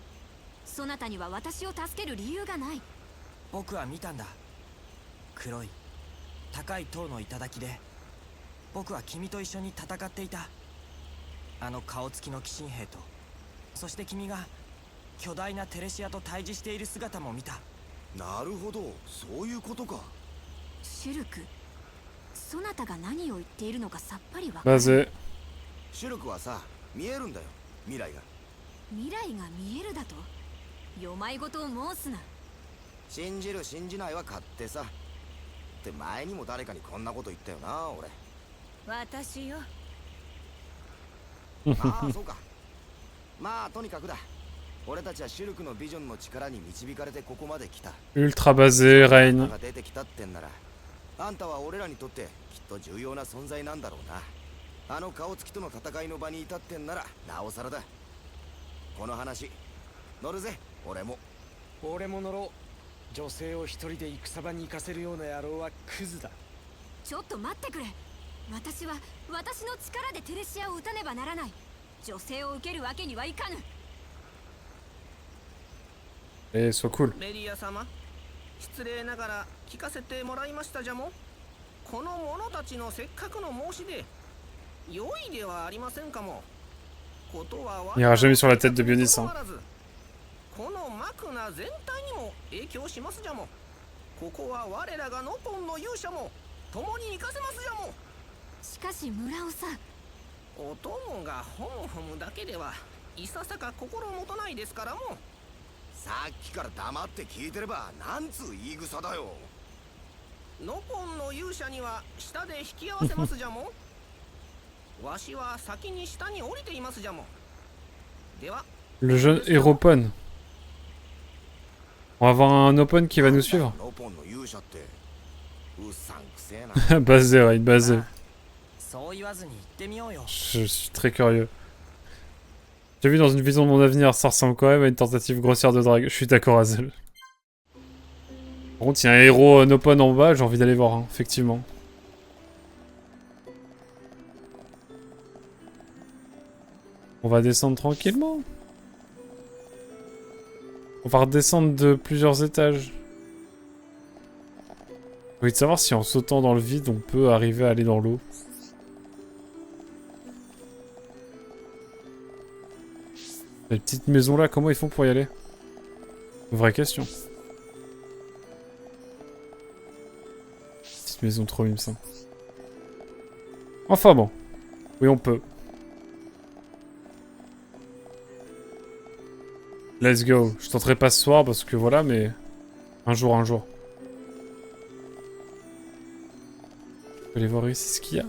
そなたには私を助ける理由がない。僕は見たんだ。黒い高い塔の頂で僕は君と一緒に戦っていた。あの顔つきの鬼神兵と、そして君が巨大なテレシアと対峙している姿も見た。なるほど、そういうことか。シュルク、そなたが何を言っているのかさっぱりわからない。 Vas-y. シュルクはさ、見えるんだよ、未来が。未来が見えるだと？よまいごとを申すな。信じる信じないは勝手さ。って前にも誰かにこんなこと言ったよな、俺。私よ。ああ、そうか。まあとにかくだ。俺たちはシュルクのビジョンの力に導かれてここまで来た。 Ultra basé, Rain. が出てきたってんなら、あんたは俺らにとってきっと重要な存在なんだろうな。あの顔つきとの戦いの場にいたってんならなおさらだ。この話乗るぜ。俺も乗ろう。女性を一人で戦場に行かせるような野郎はクズだ。ちょっと待ってくれ。私は私の力でテレシアを撃たねばならない。女性を受けるわけにはいかぬ。 Et sois cool. メリア様、失礼ながら聞かせてもらいましたじゃも。この者たちのせっかくの申し出、良いではありませんかも。ことは Il ira jamais sur la tête de Bionis. Hein. このマクナ全体にも影響しますじゃも。ここは我らがノポンの勇者も共に行かせますじゃも。しかし村尾さん、お供がホムホムだけではいささか心もとないですからも。さっきから黙って聞いてればなんつう言い草だよ。ノポンの勇者には下で引き合わせますじゃも。わしは先に下に降りていますじゃも。では Le jeune Héropon. On va avoir un Opon qui va nous suivre. ノポンの勇者ってうさんくせえな。 Basé, ouais, basé. そう言わずに行ってみようよ。 Je suis très curieux. J'ai vu dans une vision de mon avenir, ça ressemble quand même à une tentative grossière de drague. Je suis d'accord, Azel. Par contre, il y a un héros Nopon en bas, j'ai envie d'aller voir, hein, effectivement. On va descendre tranquillement. On va redescendre de plusieurs étages. J'ai envie de savoir si en sautant dans le vide, on peut arriver à aller dans l'eau. Les petites maisons là, comment ils font pour y aller? Vraie question. Petite maison trop mime ça. Enfin bon. Oui, on peut. Let's go. Je tenterai pas ce soir parce que voilà, mais... Un jour, un jour. Je vais aller voir ici ce qu'il y a.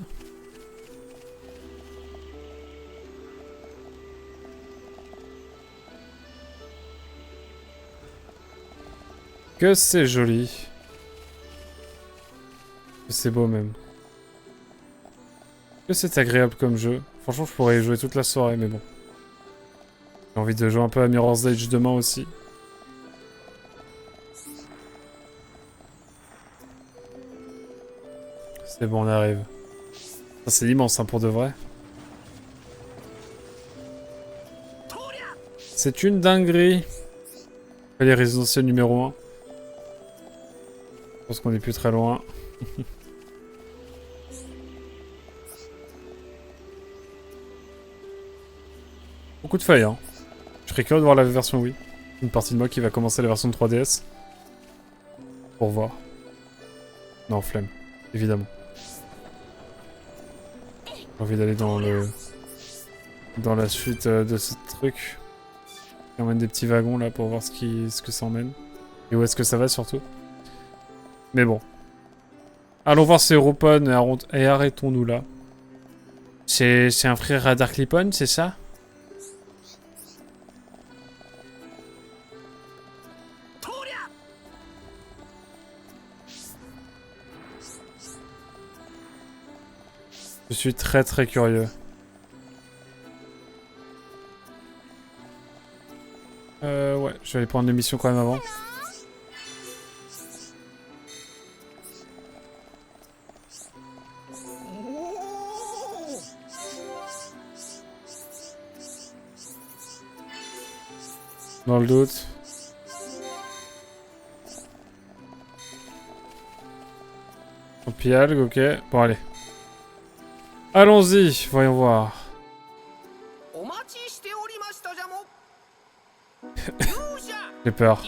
Que c'est joli. Que c'est beau même. Que c'est agréable comme jeu. Franchement, je pourrais y jouer toute la soirée, mais bon. J'ai envie de jouer un peu à Mirror's Edge demain aussi. C'est bon, on arrive. Ça, c'est immense, hein, pour de vrai. C'est une dinguerie. Les résidentiels numéro 1. Je pense qu'on est plus très loin. Beaucoup de feuilles, hein. Je serais curieux de voir la version Wii. Une partie de moi qui va commencer la version de 3DS. Pour voir. Non, flemme. Évidemment. J'ai envie d'aller dans le... Dans la suite de ce truc. Il emmène des petits wagons là pour voir ce que ça emmène. Et où est-ce que ça va surtout. Mais bon. Allons voir ces Héropon et arrêtons-nous là. C'est un frère à Darklipon, c'est ça? Je suis très très curieux. Ouais, je vais aller prendre l'émission quand même avant. Dans le doute. Champialgue, ok. Bon, allez. Allons-y, voyons voir. J'ai peur.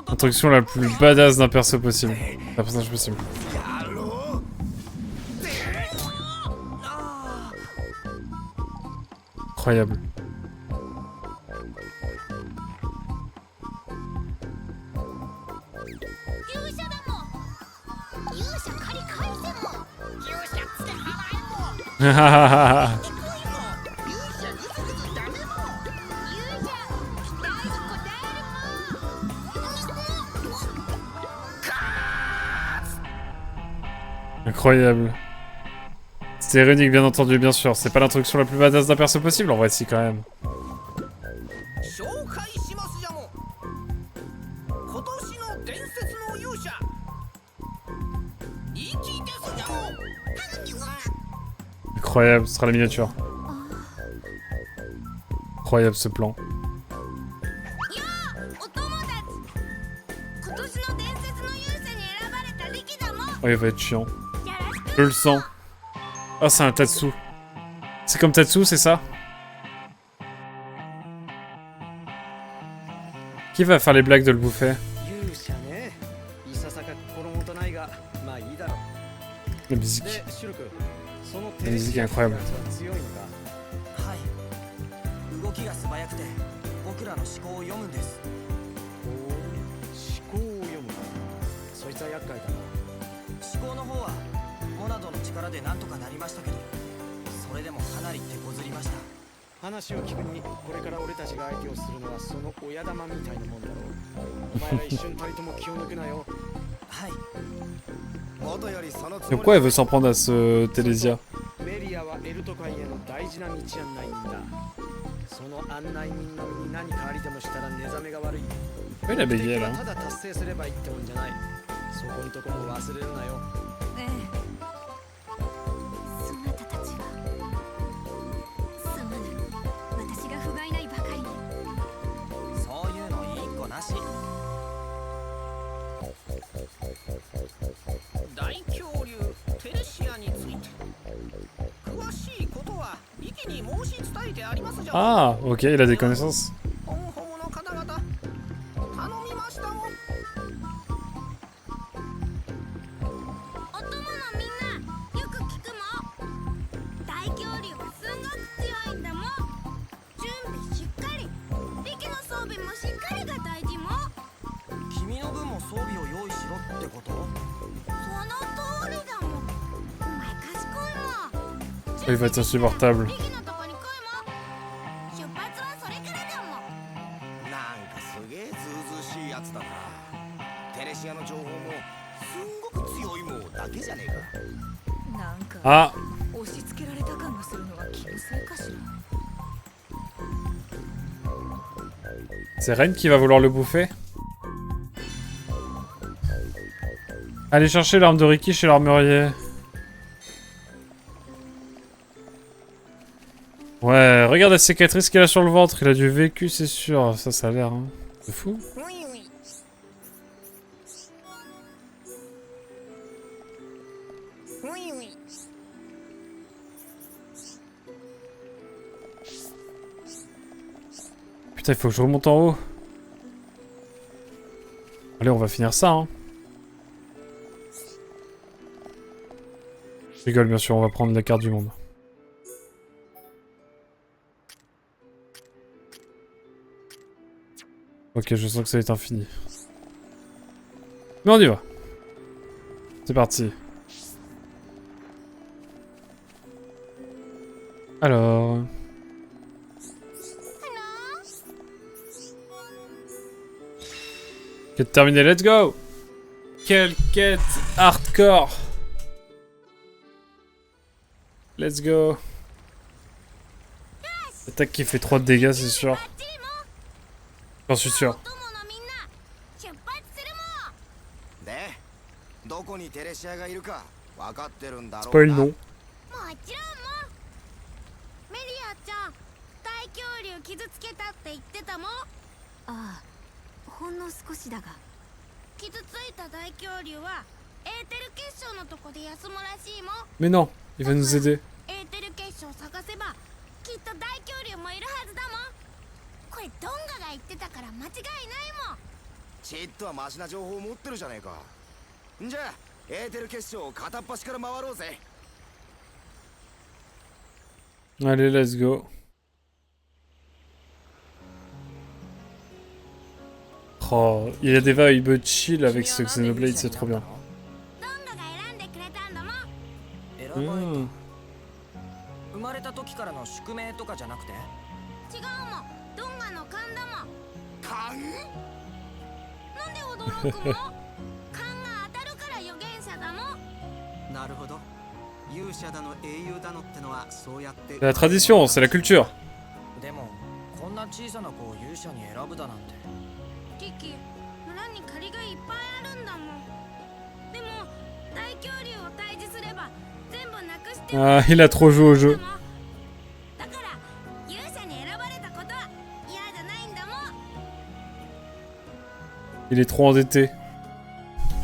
Introduction la plus badass d'un perso possible. D'un personnage possible. Incroyable. Incroyable. C'est ironique bien entendu, bien sûr. C'est pas l'introduction la plus badass d'un perso possible, en vrai si quand même. Incroyable, ce sera la miniature. Incroyable ce plan. Oh, il va être chiant. Je le sens. Ah, c'est un Tatsu. C'est comme Tatsu, c'est ça? Qui va faire les blagues de le bouffer? 勇者ね。いささか心もとないが、まあいいだろう。 La musique. で、シュルク、その La musique est incroyable. 強いのか。はい動きが素早くて僕らの思考を読むんです。思考を読むか。そいつは厄介だな。思考の方はモナドの力でなんとかなりましたけど、それでもかなり手こずりました。話を聞くに、これから俺たちが相手をするのはその親玉みたいなもんだろう。お前ら一瞬たりとも気を抜くなよ。はい。元よりそのつ Et もり pourquoi elle veut s'en prendre à ce Télésia? メリアはエルト海への大事な道案内人だ。その案内人の身に何かありでもしたら寝覚めが悪い。 Oui, il a bégayé 目的 là. はただ達成すればいいってもんじゃない。そこんとこも忘れるなよ。ええそなたたちはすまぬ。私が不甲斐ないばかりに。そういうのいい子なし。大恐竜テレシアについて詳しいことは意気に申し伝えてありますじゃん。 Ah, ok, il a des connaissances. ホムホムの方々頼みましたもん。お供のみんなよく聞くも。大恐竜はすんごく強いんだもん。準備しっかり。力の装備もしっかりが大事も。君の分も装備を用意しろってこと？その通りだもん。お前賢いもん。 Il va être insupportable. 力のとこに来いも。出発はそれからだもん。なんかすげえずうずうしいやつだな。テレシアの情報もすんごく強いもんだけじゃねえか。なんか Ah, 押し付けられた感がするのは気のせいかしら。 c'est Ren qui va vouloir le bouffer? Allez chercher l'arme de Ricky chez l'armurier. Ouais, regarde la cicatrice qu'il a sur le ventre. Il a du vécu, c'est sûr. Ça a l'air. Hein. C'est fou. Putain, il faut que je remonte en haut. Allez, on va finir ça, hein. Je rigole, bien sûr, on va prendre la carte du monde. Ok, je sens que ça va être infini. Mais on y va. C'est parti. Alors... Quête terminée, let's go! Quelle quête hardcore! Let's go! Attaque qui fait 3 de dégâts, c'est sûr. J'en suis sûr. で、どこにテレシアがいるか分かってるんだろうな。 Spoil non. もちろんも。メリアちゃん、大恐竜傷つけたって言ってたもん。ああ、ほんの少しだが。傷ついた大恐竜はエーテル結晶のとこで休むらしいもん。 Mais non, il va nous aider. エーテル結晶を探せばきっと大恐竜もいるはずだもん。これドンガが言ってたから間違いないもん。ちっとはマシな情報を持ってるじゃねえか。んじゃあエーテル結晶を片っ端から回ろうぜ。 Allez, let's go. Oh, il a des vibes chill avec ce Xenoblade, c'est trop bien. ドンガが選んでくれたんだもん。選ばれた、 Hmm. 生まれた時からの宿命とかじゃなくて？違うもん。ドンガの勘だもん。勘？なんで驚くもん。勘が当たるから預言者だもん。なるほど。勇者だの英雄だのってのはそうやって。 C'est la tradition, c'est la culture. でもこんな小さな子を勇者に選ぶだなんて。キキ、村に借りがいっぱいあるんだもん。でも大恐竜を退治すれば全部なくしても Ah, il a trop joué au jeu. だから勇者に選ばれたことは嫌じゃないんだもん。 Il est trop endetté.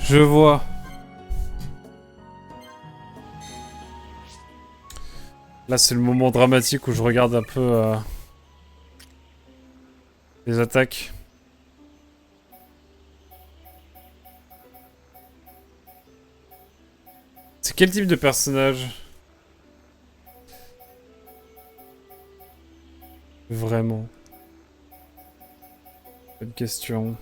Je vois. Là, c'est le moment dramatique où je regarde un peu les attaques. C'est quel type de personnage? Vraiment. Bonne question.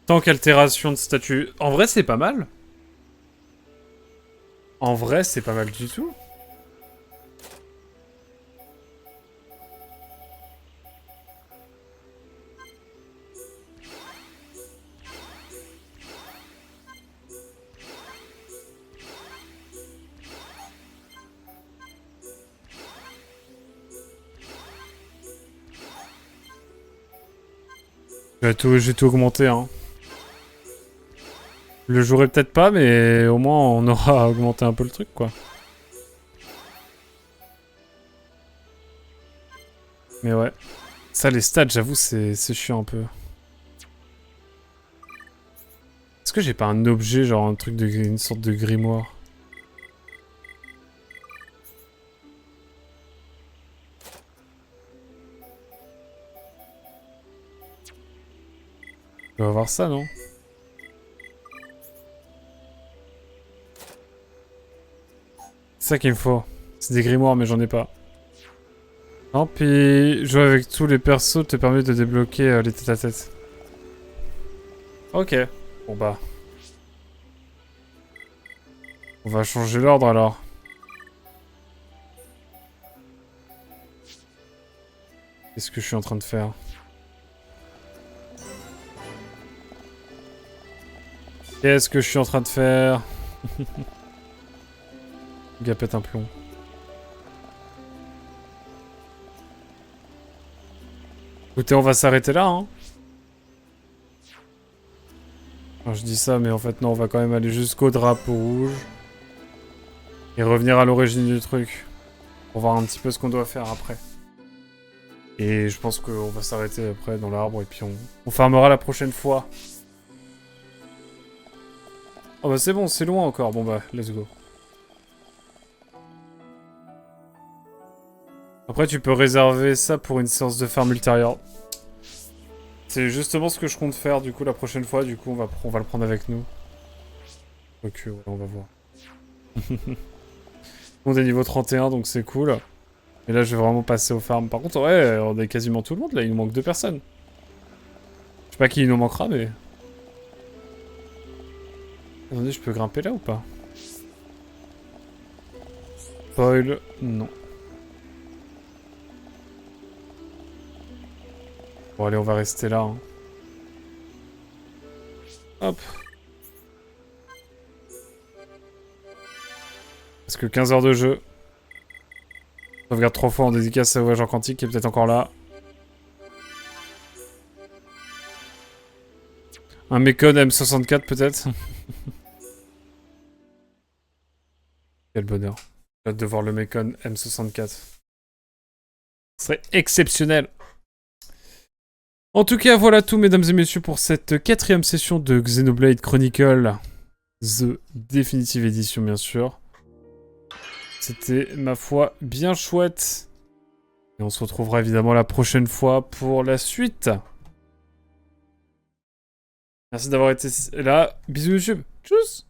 Tant qu'altération de statut. En vrai, c'est pas mal. En vrai, c'est pas mal du tout. J'ai tout augmenté, hein. Je le jouerai peut-être pas, mais au moins on aura augmenté un peu le truc, quoi. Mais ouais. Ça, les stats, j'avoue, c'est chiant un peu. Est-ce que j'ai pas un objet, genre un truc de... une sorte de grimoire? Je dois avoir ça, non? C'est ça qu'il me faut. C'est des grimoires, mais j'en ai pas. Non, puis jouer avec tous les persos te permet de débloquer les tête-à-tête. Ok. Bon bah. On va changer l'ordre alors. Qu'est-ce que je suis en train de faire? Qu'est-ce que je suis en train de faire? Le gars pète un plomb. Écoutez, on va s'arrêter là, hein. Enfin, je dis ça, mais en fait, non, on va quand même aller jusqu'au drapeau rouge. Et revenir à l'origine du truc. Pour voir un petit peu ce qu'on doit faire après. Et je pense qu'on va s'arrêter après dans l'arbre, et puis on farmera la prochaine fois. Oh bah c'est bon, c'est loin encore. Bon bah, let's go. Après, tu peux réserver ça pour une séance de farm ultérieure. C'est justement ce que je compte faire, du coup, la prochaine fois. Du coup, on va le prendre avec nous. Ok, ouais, on va voir. On est niveau 31, donc c'est cool. Et là, je vais vraiment passer aux farms. Par contre, ouais, on est quasiment tout le monde, là. Il nous manque 2 personnes. Je sais pas qui il nous manquera, mais... Attendez, je peux grimper là ou pas? Foil, non. Bon, allez, on va rester là. Hein. Hop. Parce que 15 heures de jeu. Sauvegarde 3 fois en dédicace à Voyageur Quantique qui est peut-être encore là. Un Mekon M64 peut-être. Quel bonheur. J'ai hâte de voir le Mekon M64. Ce serait exceptionnel. En tout cas, voilà tout, mesdames et messieurs, pour cette 4e session de Xenoblade Chronicle. The Definitive Edition, bien sûr. C'était, ma foi, bien chouette. Et on se retrouvera évidemment la prochaine fois pour la suite. Merci d'avoir été là. Bisous YouTube. Tchuss.